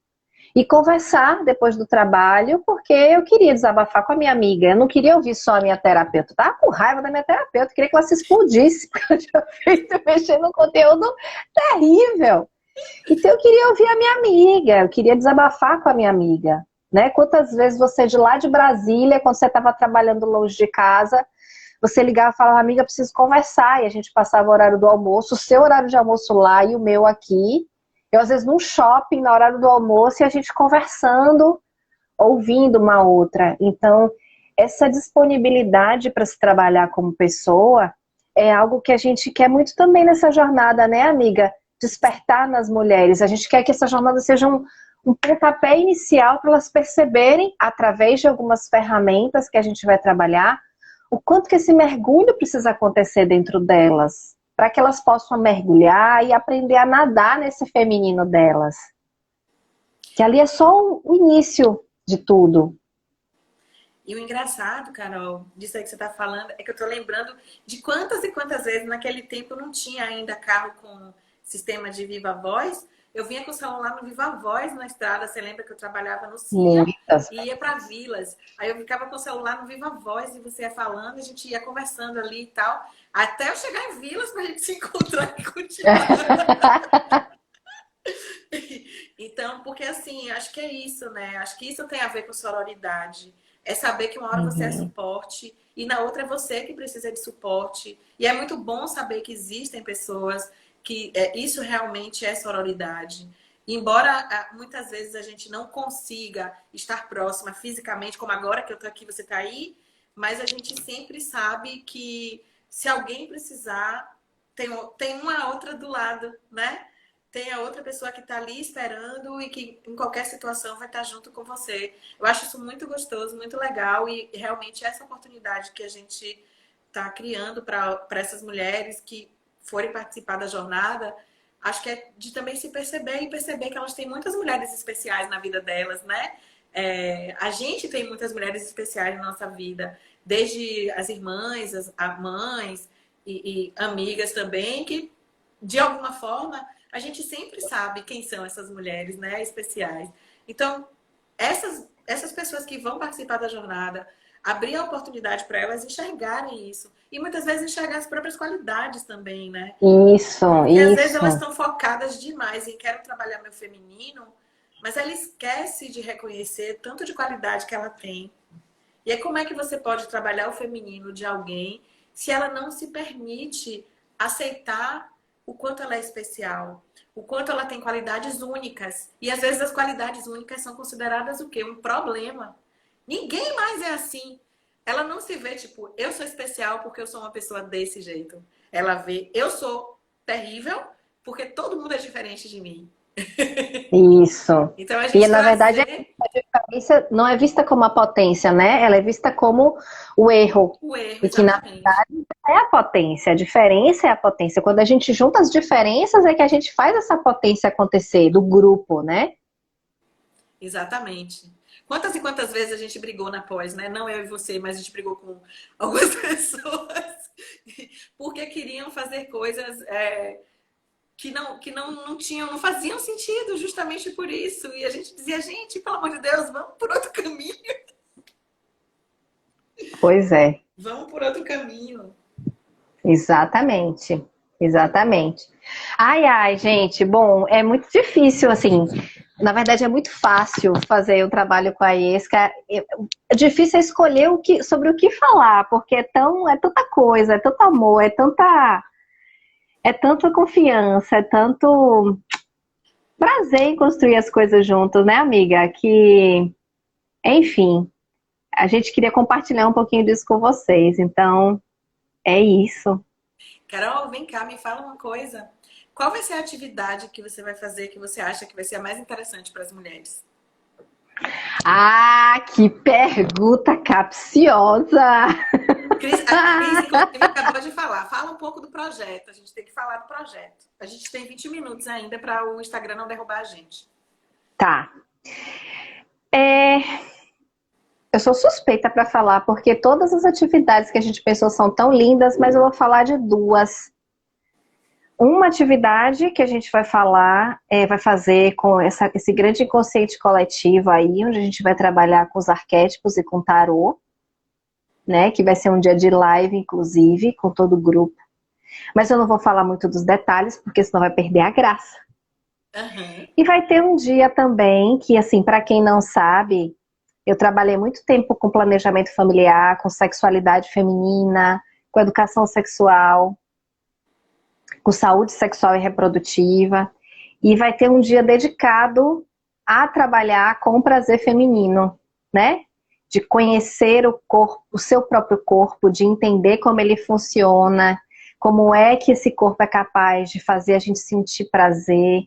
C: e conversar depois do trabalho, porque eu queria desabafar com a minha amiga. Eu não queria ouvir só a minha terapeuta. Eu tava com raiva da minha terapeuta, eu queria que ela se explodisse, porque eu tinha feito mexer num conteúdo terrível. Então eu queria ouvir a minha amiga, eu queria desabafar com a minha amiga. Né? Quantas vezes você de lá de Brasília, quando você estava trabalhando longe de casa, você ligava e falava, amiga, preciso conversar, e a gente passava o horário do almoço, o seu horário de almoço lá e o meu aqui. Eu, às vezes, num shopping, na hora do almoço, e a gente conversando, ouvindo uma outra. Então, essa disponibilidade para se trabalhar como pessoa é algo que a gente quer muito também nessa jornada, né, amiga? Despertar nas mulheres. A gente quer que essa jornada seja um pontapé inicial para elas perceberem, através de algumas ferramentas que a gente vai trabalhar, o quanto que esse mergulho precisa acontecer dentro delas, para que elas possam mergulhar e aprender a nadar nesse feminino delas. Que ali é só o início de tudo.
B: E o engraçado, Carol, disso aí que você está falando, é que eu estou lembrando de quantas e quantas vezes naquele tempo não tinha ainda carro com sistema de Viva Voz. Eu vinha com o celular no Viva Voz na estrada. Você lembra que eu trabalhava no CIA
C: Muitas.
B: e ia para vilas. Aí eu ficava com o celular no Viva Voz e você ia falando, a gente ia conversando ali e tal. Até eu chegar em vilas para a gente se encontrar e continuar. Então, porque assim, acho que é isso, né? Acho que isso tem a ver com sororidade. É saber que uma hora você é suporte e na outra é você que precisa de suporte. E é muito bom saber que existem pessoas que isso realmente é sororidade. Embora muitas vezes a gente não consiga estar próxima fisicamente, como agora que eu tô aqui, você tá aí, mas a gente sempre sabe que se alguém precisar, tem uma outra do lado, né? Tem a outra pessoa que está ali esperando e que em qualquer situação vai estar junto com você. Eu acho isso muito gostoso, muito legal e realmente essa oportunidade que a gente está criando para essas mulheres que forem participar da jornada, acho que é de também se perceber e perceber que elas têm muitas mulheres especiais na vida delas, né? A gente tem muitas mulheres especiais na nossa vida, desde as irmãs, as mães e amigas também, que de alguma forma a gente sempre sabe quem são essas mulheres, né, especiais. Então, essas pessoas que vão participar da jornada, abrir a oportunidade para elas enxergarem isso. E muitas vezes enxergar as próprias qualidades também, né?
C: Isso,
B: Porque às vezes
C: isso.
B: elas estão focadas demais em quero trabalhar meu feminino, mas ela esquece de reconhecer tanto de qualidade que ela tem. E aí como é que você pode trabalhar o feminino de alguém se ela não se permite aceitar o quanto ela é especial, o quanto ela tem qualidades únicas. E às vezes as qualidades únicas são consideradas o quê? Um problema. Ninguém mais é assim. Ela não se vê tipo, eu sou especial porque eu sou uma pessoa desse jeito. Ela vê, eu sou terrível porque todo mundo é diferente de mim.
C: Isso.
B: Então a
C: E
B: gente
C: na verdade
B: trazer
C: a diferença não é vista como a potência, né? Ela é vista como o erro.
B: o erro,
C: E que na
B: exatamente.
C: verdade é a potência, a diferença é a potência. Quando a gente junta as diferenças é que a gente faz essa potência acontecer, do grupo, né?
B: Exatamente. Quantas e quantas vezes a gente brigou na pós, né? Não eu e você, mas a gente brigou com algumas pessoas porque queriam fazer coisas que não tinham, não faziam sentido justamente por isso. E a gente dizia, gente, pelo amor de Deus, vamos por outro caminho.
C: Pois é,
B: Vamos por outro caminho.
C: exatamente. Exatamente. Ai, ai, gente, bom, é muito difícil, assim, na verdade é muito fácil fazer o trabalho com a IESCA. É difícil escolher sobre o que falar, porque é tanta coisa, é tanto amor, é tanta confiança, é tanto prazer em construir as coisas juntos, né, amiga? Que, enfim, a gente queria compartilhar um pouquinho disso com vocês, então é isso.
B: Carol, vem cá, me fala uma coisa. Qual vai ser a atividade que você vai fazer que você acha que vai ser a mais interessante para as mulheres?
C: Ah, que pergunta capciosa!
B: A Cris, inclusive, acabou de falar. Fala um pouco do projeto. A gente tem que falar do projeto. A gente tem 20 minutos ainda para o Instagram não derrubar a gente.
C: Tá. Eu sou suspeita para falar, porque todas as atividades que a gente pensou são tão lindas, mas eu vou falar de duas. Uma atividade que a gente vai falar, vai fazer com esse grande inconsciente coletivo aí, onde a gente vai trabalhar com os arquétipos e com tarô, né? Que vai ser um dia de live, inclusive, com todo o grupo. Mas eu não vou falar muito dos detalhes, porque senão vai perder a graça.
B: Uhum.
C: E vai ter um dia também que, assim, para quem não sabe, eu trabalhei muito tempo com planejamento familiar, com sexualidade feminina, com educação sexual, com saúde sexual e reprodutiva. E vai ter um dia dedicado a trabalhar com o prazer feminino, né? De conhecer o corpo, o seu próprio corpo, de entender como ele funciona, como é que esse corpo é capaz de fazer a gente sentir prazer,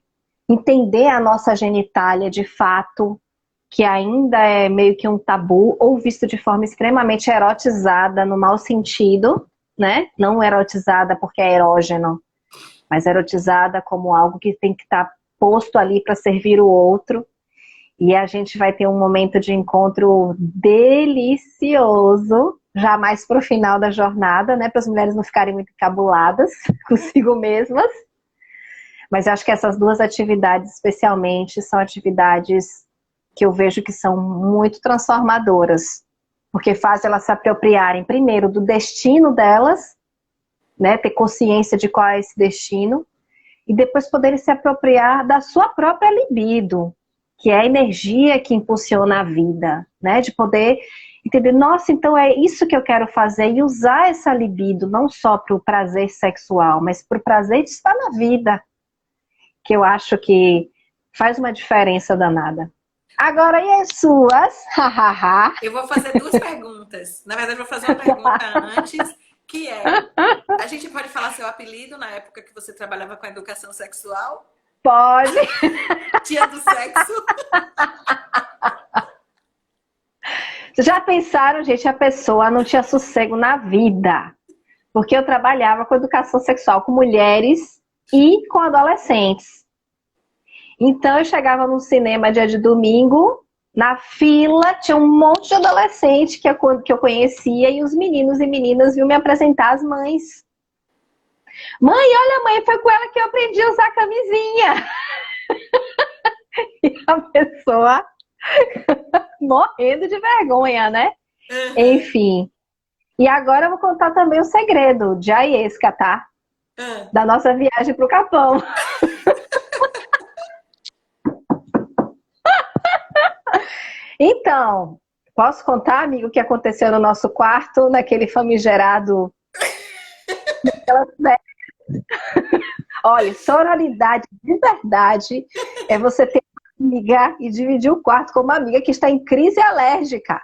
C: entender a nossa genitália de fato, que ainda é meio que um tabu, ou visto de forma extremamente erotizada, no mau sentido, né? Não erotizada porque é erógeno, mas erotizada como algo que tem que estar posto ali para servir o outro. E a gente vai ter um momento de encontro delicioso, já mais pro final da jornada, né? Para as mulheres não ficarem muito encabuladas consigo mesmas. Mas eu acho que essas duas atividades, especialmente, são atividades que eu vejo que são muito transformadoras. Porque fazem elas se apropriarem, primeiro, do destino delas, né? Ter consciência de qual é esse destino. E depois poderem se apropriar da sua própria libido, que é a energia que impulsiona a vida, né? De poder entender, nossa, então é isso que eu quero fazer e usar essa libido não só para o prazer sexual, mas para o prazer de estar na vida, que eu acho que faz uma diferença danada. Agora, e as suas?
B: Eu vou fazer duas perguntas. Na verdade, eu vou fazer uma pergunta antes, que é: a gente pode falar seu apelido na época que você trabalhava com a educação sexual?
C: Pode.
B: Tia do sexo?
C: Já pensaram, gente, a pessoa não tinha sossego na vida. Porque eu trabalhava com educação sexual com mulheres e com adolescentes. Então eu chegava no cinema dia de domingo, na fila tinha um monte de adolescente que eu conhecia e os meninos e meninas vinham me apresentar as mães. Mãe, olha, mãe, foi com ela que eu aprendi a usar camisinha. E a pessoa morrendo de vergonha, né?
B: Uhum.
C: Enfim. E agora eu vou contar também o segredo de Aiesca, tá?
B: Uhum.
C: Da nossa viagem pro Capão. Então, posso contar, amigo, o que aconteceu no nosso quarto, naquele famigerado... Olha, sororidade de verdade é você ter uma amiga e dividir o quarto com uma amiga que está em crise alérgica.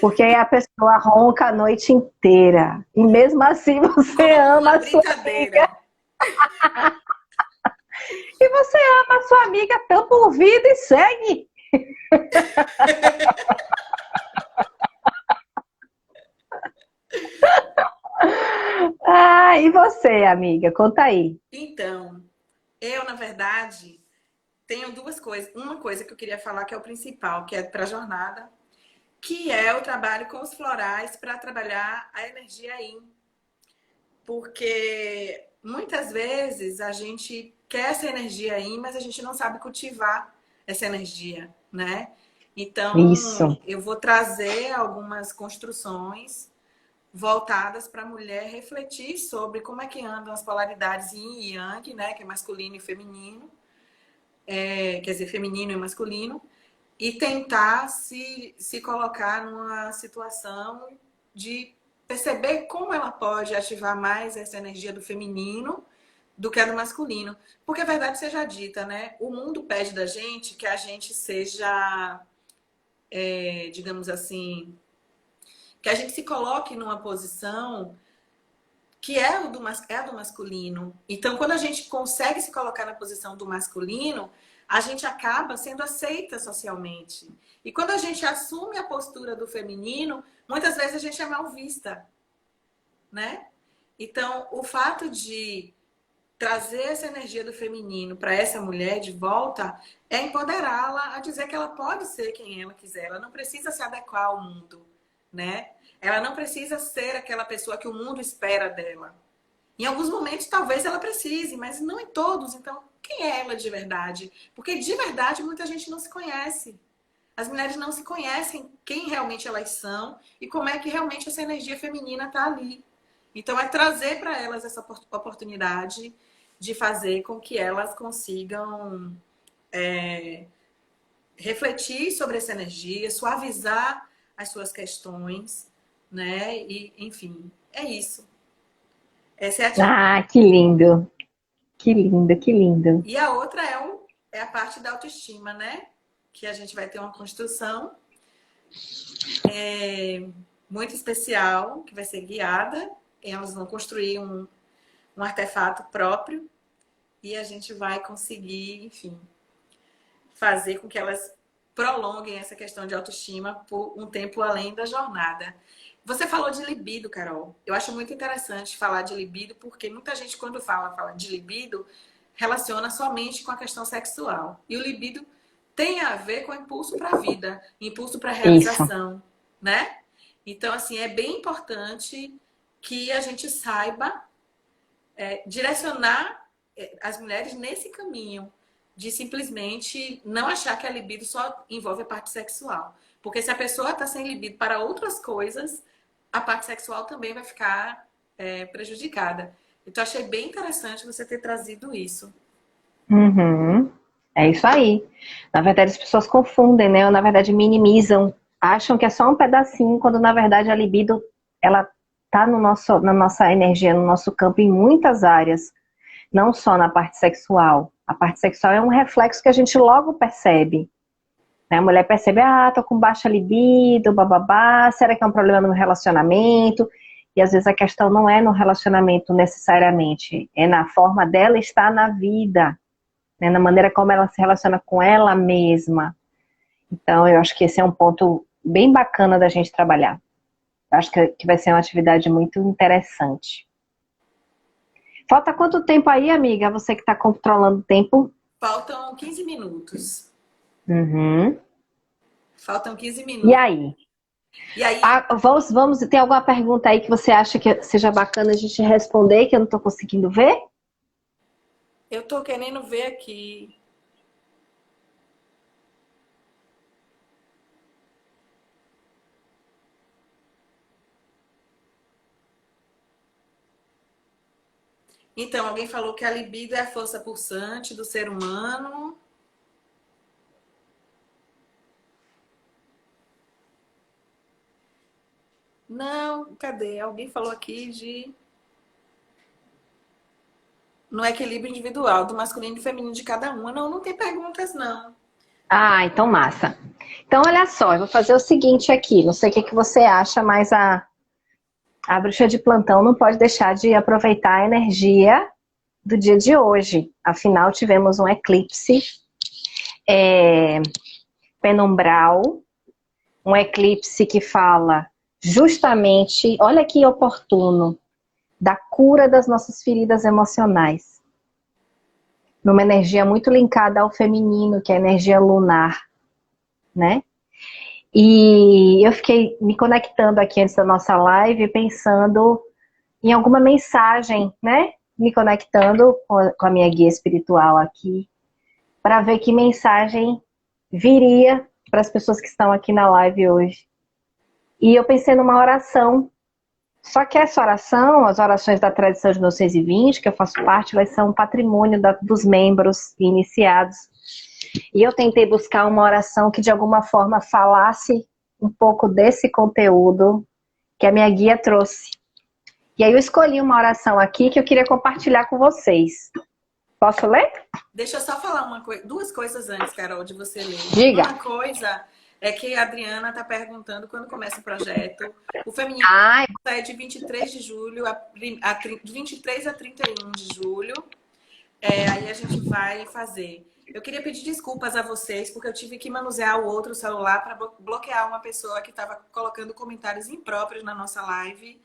C: Porque aí a pessoa ronca a noite inteira. E mesmo assim você
B: Como
C: ama
B: uma
C: a sua amiga.
B: brincadeira.
C: E você ama a sua amiga, tampa o ouvido e segue. Ah, e você, amiga? Conta aí.
B: Então, eu, na verdade, tenho duas coisas. Uma coisa que eu queria falar que é o principal, que é para a jornada, que é o trabalho com os florais para trabalhar a energia Yin. Porque muitas vezes a gente quer essa energia Yin, mas a gente não sabe cultivar essa energia, né? Então,
C: Isso.
B: eu vou trazer algumas construções voltadas para a mulher refletir sobre como é que andam as polaridades Yin e Yang, né? Que é masculino e feminino, quer dizer, feminino e masculino, e tentar se colocar numa situação de perceber como ela pode ativar mais essa energia do feminino do que a do masculino. Porque a verdade seja dita, né? O mundo pede da gente que a gente seja, digamos assim, que a gente se coloque numa posição que é, é a do masculino. Então, quando a gente consegue se colocar na posição do masculino, a gente acaba sendo aceita socialmente. E quando a gente assume a postura do feminino, muitas vezes a gente é mal vista, né? Então, o fato de trazer essa energia do feminino para essa mulher de volta é empoderá-la a dizer que ela pode ser quem ela quiser. Ela não precisa se adequar ao mundo, né? Ela não precisa ser aquela pessoa que o mundo espera dela. Em alguns momentos, talvez ela precise, mas não em todos. Então, quem é ela de verdade? Porque de verdade, muita gente não se conhece. As mulheres não se conhecem quem realmente elas são e como é que realmente essa energia feminina está ali. Então, é trazer para elas essa oportunidade de fazer com que elas consigam refletir sobre essa energia, suavizar as suas questões, né? E, enfim, é isso. Essa é a atividade.
C: Ah, que lindo. Que lindo, que lindo.
B: E a outra é a parte da autoestima, né? Que a gente vai ter uma construção muito especial, que vai ser guiada. elas vão construir um artefato próprio e a gente vai conseguir, enfim, fazer com que elas prolonguem essa questão de autoestima por um tempo além da jornada. Você falou de libido, Carol. Eu acho muito interessante falar de libido, porque muita gente, quando fala de libido, relaciona somente com a questão sexual. E o libido tem a ver com o impulso para a vida, impulso para a
C: Isso.
B: realização, né? Então, assim, é bem importante que a gente saiba direcionar as mulheres nesse caminho de simplesmente não achar que a libido só envolve a parte sexual. Porque se a pessoa está sem libido para outras coisas, a parte sexual também vai ficar prejudicada. Então, achei bem interessante você ter trazido isso.
C: Uhum. É isso aí. Na verdade, as pessoas confundem, né? Ou na verdade minimizam, acham que é só um pedacinho, quando na verdade a libido, ela tá no nosso, na nossa energia, no nosso campo em muitas áreas, não só na parte sexual. A parte sexual é um reflexo que a gente logo percebe, né? A mulher percebe, tô com baixa libido, bababá, será que é um problema no relacionamento? E às vezes a questão não é no relacionamento necessariamente, é na forma dela estar na vida, né, na maneira como ela se relaciona com ela mesma. Então, eu acho que esse é um ponto bem bacana da gente trabalhar. Eu acho que vai ser uma atividade muito interessante. Falta quanto tempo aí, amiga? Você que está controlando o tempo?
B: Faltam 15 minutos.
C: Uhum.
B: Faltam 15
C: E
B: minutos.
C: aí?
B: E aí,
C: Vamos, tem alguma pergunta aí que você acha que seja bacana a gente responder, que eu não estou conseguindo ver?
B: eu tô querendo ver aqui. Então, alguém falou que a libido é a força pulsante do ser humano. Não, cadê? Alguém falou aqui de no equilíbrio individual do masculino e feminino de cada uma. Não, não tem perguntas, não.
C: Então massa. Então, olha só, eu vou fazer o seguinte aqui. Não sei o que que você acha, mas a bruxa de plantão não pode deixar de aproveitar a energia do dia de hoje. Afinal, tivemos um eclipse penumbral, um eclipse que fala justamente, olha que oportuno, da cura das nossas feridas emocionais. Numa energia muito linkada ao feminino, que é a energia lunar, né? E eu fiquei me conectando aqui antes da nossa live, pensando em alguma mensagem, né? Me conectando com a minha guia espiritual aqui, para ver que mensagem viria para as pessoas que estão aqui na live hoje. E eu pensei numa oração. Só que essa oração, as orações da tradição de 1920, que eu faço parte, elas são um patrimônio dos membros iniciados. E eu tentei buscar uma oração que de alguma forma falasse um pouco desse conteúdo que a minha guia trouxe. E aí eu escolhi uma oração aqui que eu queria compartilhar com vocês. Posso ler?
B: Deixa eu só falar duas coisas antes, Carol, de você ler.
C: Diga.
B: Uma coisa é que a Adriana está perguntando quando começa o projeto. O feminino é de 23 de julho, de 23 a 31 de julho. Aí a gente vai fazer. Eu queria pedir desculpas a vocês, porque eu tive que manusear o outro celular para bloquear uma pessoa que estava colocando comentários impróprios na nossa live,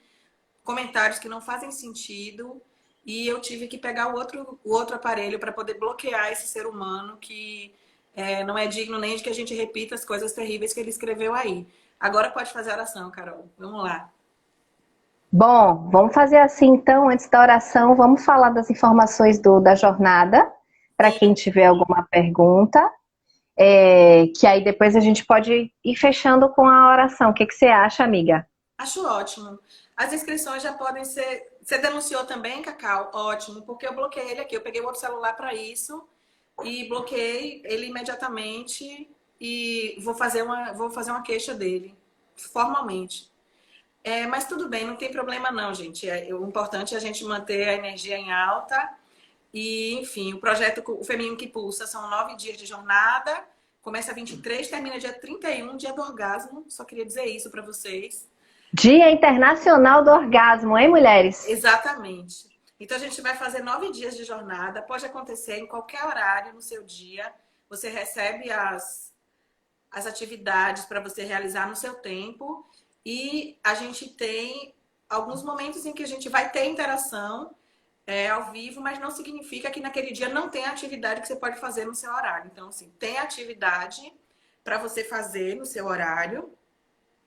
B: comentários que não fazem sentido, e eu tive que pegar o outro aparelho para poder bloquear esse ser humano que não é digno nem de que a gente repita as coisas terríveis que ele escreveu aí. Agora pode fazer a oração, Carol. Vamos lá.
C: Bom, vamos fazer assim então, antes da oração, vamos falar das informações da jornada, para quem tiver alguma pergunta, que aí depois a gente pode ir fechando com a oração. O que você acha, amiga?
B: Acho ótimo. As inscrições já podem ser... Você denunciou também, Cacau? Ótimo, porque eu bloqueei ele aqui. Eu peguei o outro celular para isso e bloqueei ele imediatamente e vou fazer uma queixa dele, formalmente. Mas tudo bem, não tem problema não, gente. O importante é a gente manter a energia em alta. E, enfim, o projeto O Feminino que Pulsa são 9 dias de jornada. Começa 23, termina dia 31, dia do orgasmo. Só queria dizer isso para vocês.
C: Dia Internacional do Orgasmo, hein, mulheres?
B: Exatamente. Então a gente vai fazer 9 dias de jornada. Pode acontecer em qualquer horário no seu dia. Você recebe as atividades para você realizar no seu tempo. E a gente tem alguns momentos em que a gente vai ter interação ao vivo, mas não significa que naquele dia não tem atividade que você pode fazer no seu horário. Então, assim, tem atividade para você fazer no seu horário,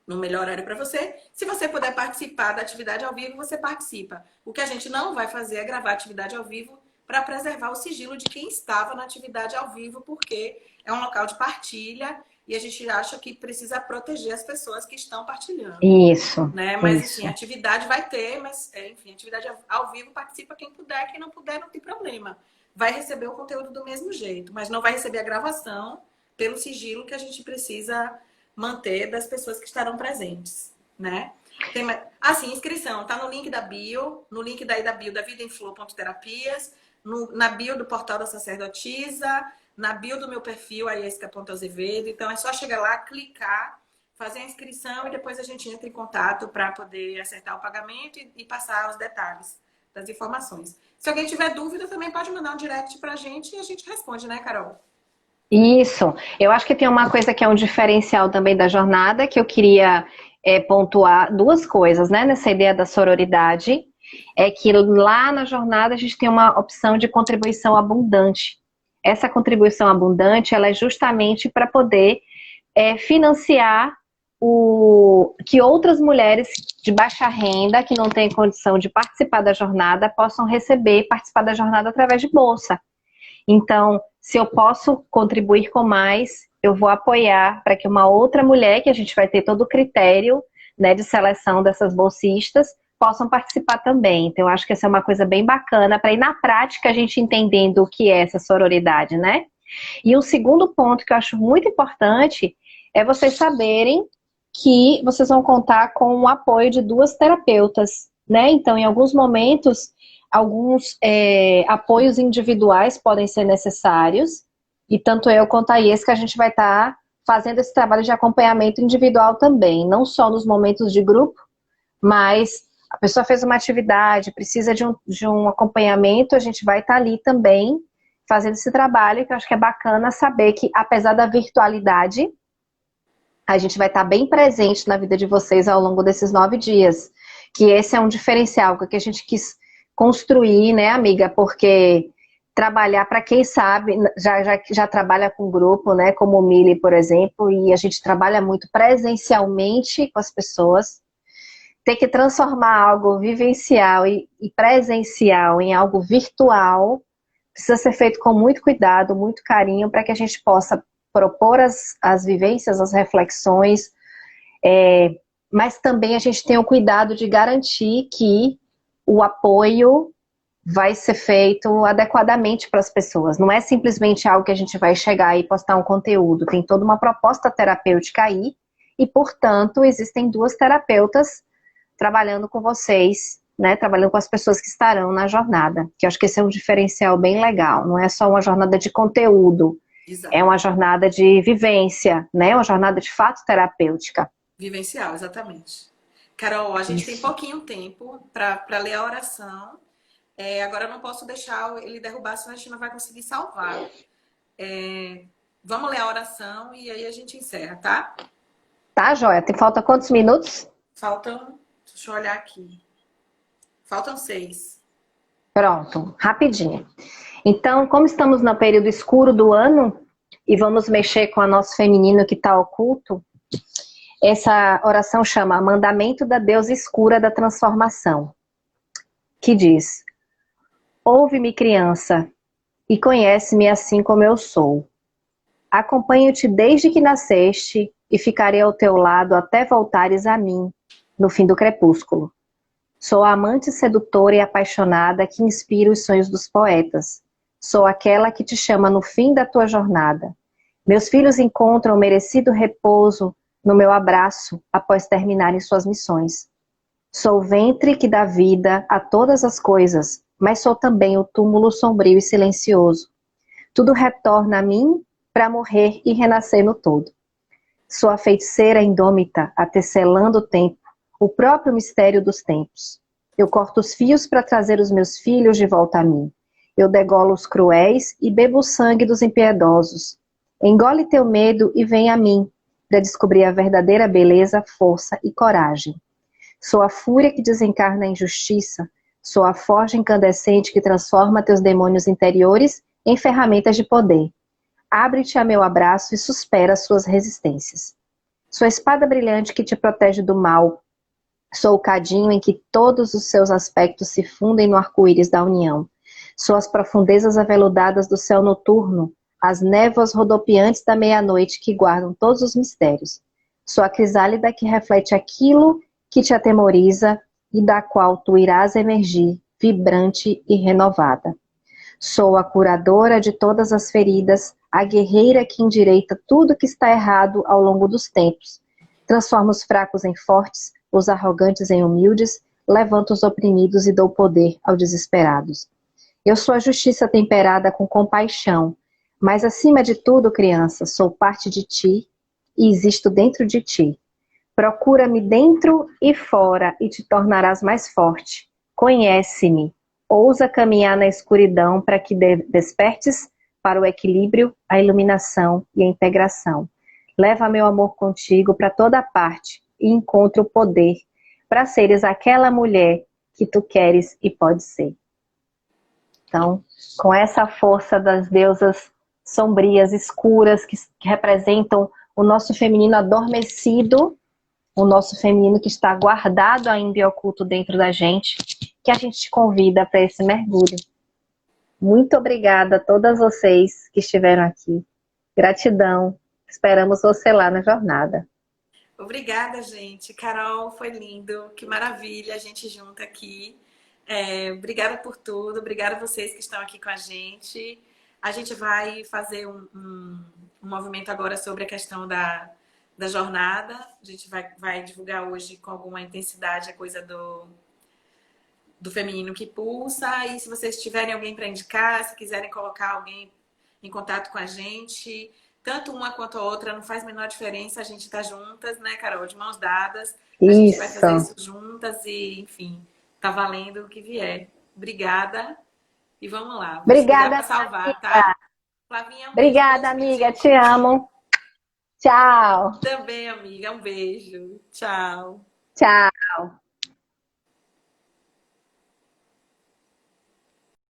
B: no melhor horário para você. Se você puder participar da atividade ao vivo, você participa. O que a gente não vai fazer é gravar atividade ao vivo para preservar o sigilo de quem estava na atividade ao vivo, porque é um local de partilha e a gente acha que precisa proteger as pessoas que estão partilhando.
C: Isso,
B: Né? Mas,
C: isso.
B: enfim, atividade vai ter, mas, enfim, atividade ao vivo participa quem puder, quem não puder não tem problema. Vai receber o conteúdo do mesmo jeito, mas não vai receber a gravação pelo sigilo que a gente precisa manter das pessoas que estarão presentes, né? Assim, inscrição, tá no link da bio, no link daí da bio da vidaemflow.terapias, na bio do portal da sacerdotisa, na bio do meu perfil, a Iesca.azevedo. Então é só chegar lá, clicar, fazer a inscrição e depois a gente entra em contato para poder acertar o pagamento e passar os detalhes das informações. Se alguém tiver dúvida, também pode mandar um direct pra gente e a gente responde, né, Carol?
C: Isso. Eu acho que tem uma coisa que é um diferencial também da jornada, que eu queria pontuar duas coisas, né, nessa ideia da sororidade, é que lá na jornada a gente tem uma opção de contribuição abundante. Essa contribuição abundante, ela é justamente para poder financiar que outras mulheres de baixa renda, que não têm condição de participar da jornada, possam participar da jornada através de bolsa. Então, se eu posso contribuir com mais, eu vou apoiar para que uma outra mulher, que a gente vai ter todo o critério, né, de seleção dessas bolsistas, possam participar também. Então, eu acho que essa é uma coisa bem bacana para ir na prática a gente entendendo o que é essa sororidade, né? E um segundo ponto que eu acho muito importante é vocês saberem que vocês vão contar com o apoio de 2 terapeutas, né? Então, em alguns momentos, alguns apoios individuais podem ser necessários, e tanto eu quanto a Iesca, a gente vai estar fazendo esse trabalho de acompanhamento individual também, não só nos momentos de grupo, mas a pessoa fez uma atividade, precisa de um acompanhamento, a gente vai estar ali também fazendo esse trabalho, que eu acho que é bacana saber que, apesar da virtualidade, a gente vai estar bem presente na vida de vocês ao longo desses 9 dias, que esse é um diferencial que a gente quis construir, né, amiga? Porque trabalhar, para quem sabe, já trabalha com grupo, né, como o Mili, por exemplo, e a gente trabalha muito presencialmente com as pessoas, ter que transformar algo vivencial e presencial em algo virtual precisa ser feito com muito cuidado, muito carinho, para que a gente possa propor as vivências, as reflexões, mas também a gente tem o cuidado de garantir que o apoio vai ser feito adequadamente para as pessoas. Não é simplesmente algo que a gente vai chegar e postar um conteúdo. Tem toda uma proposta terapêutica aí e, portanto, existem 2 terapeutas trabalhando com vocês, né? Trabalhando com as pessoas que estarão na jornada. Que eu acho que esse é um diferencial bem legal. Não é só uma jornada de conteúdo. Exato. É uma jornada de vivência, né? Uma jornada de fato terapêutica.
B: Vivencial, exatamente. Carol, a gente tem pouquinho tempo para ler a oração. Agora eu não posso deixar ele derrubar, senão a gente não vai conseguir salvar. Vamos ler a oração e aí a gente encerra, tá?
C: Tá, joia. Falta quantos minutos?
B: Faltam, deixa eu olhar aqui. Faltam 6.
C: Pronto, rapidinho. Então, como estamos no período escuro do ano e vamos mexer com o nosso feminino que está oculto, essa oração chama Mandamento da Deusa Escura da Transformação, que diz: ouve-me, criança, e conhece-me assim como eu sou. Acompanho-te desde que nasceste e ficarei ao teu lado até voltares a mim, no fim do crepúsculo. Sou a amante sedutora e apaixonada que inspira os sonhos dos poetas. Sou aquela que te chama no fim da tua jornada. Meus filhos encontram merecido repouso no meu abraço após terminarem suas missões. Sou o ventre que dá vida a todas as coisas, mas sou também o túmulo sombrio e silencioso. Tudo retorna a mim para morrer e renascer no todo. Sou a feiticeira indômita, a tecelando o tempo, o próprio mistério dos tempos. Eu corto os fios para trazer os meus filhos de volta a mim. Eu degolo os cruéis e bebo o sangue dos impiedosos. Engole teu medo e vem a mim, para descobrir a verdadeira beleza, força e coragem. Sou a fúria que desencarna a injustiça, sou a forja incandescente que transforma teus demônios interiores em ferramentas de poder. Abre-te a meu abraço e supera suas resistências. Sou a espada brilhante que te protege do mal. Sou o cadinho em que todos os seus aspectos se fundem no arco-íris da união. Sou as profundezas aveludadas do céu noturno, as névoas rodopiantes da meia-noite que guardam todos os mistérios. Sou a crisálida que reflete aquilo que te atemoriza e da qual tu irás emergir, vibrante e renovada. Sou a curadora de todas as feridas, a guerreira que endireita tudo que está errado ao longo dos tempos. Transforma os fracos em fortes, os arrogantes em humildes, levanta os oprimidos e dou poder aos desesperados. Eu sou a justiça temperada com compaixão, mas acima de tudo, criança, sou parte de ti e existo dentro de ti. Procura-me dentro e fora e te tornarás mais forte. Conhece-me. Ousa caminhar na escuridão para que despertes para o equilíbrio, a iluminação e a integração. Leva meu amor contigo para toda parte e encontra o poder para seres aquela mulher que tu queres e pode ser. Então, com essa força das deusas sombrias, escuras, que representam o nosso feminino adormecido, o nosso feminino que está guardado ainda e oculto dentro da gente, que a gente te convida para esse mergulho. Muito obrigada a todas vocês que estiveram aqui. Gratidão. Esperamos você lá na jornada.
B: Obrigada, gente. Carol, foi lindo. Que maravilha a gente junta aqui. Obrigada por tudo. Obrigada a vocês que estão aqui com a gente. A gente vai fazer um movimento agora sobre a questão da jornada. A gente vai divulgar hoje com alguma intensidade a coisa do feminino que pulsa. E se vocês tiverem alguém para indicar, se quiserem colocar alguém em contato com a gente, tanto uma quanto a outra, não faz a menor diferença. A gente tá juntas, né, Carol? De mãos dadas. A gente vai fazer isso juntas e, enfim, tá valendo o que vier. Obrigada. E vamos lá. Vou
C: Obrigada
B: para salvar,
C: amiga.
B: tá? Flavinha, um
C: Obrigada,
B: beijo,
C: amiga. Te amo. Tchau.
B: Também, amiga. Um beijo. Tchau.
C: Tchau.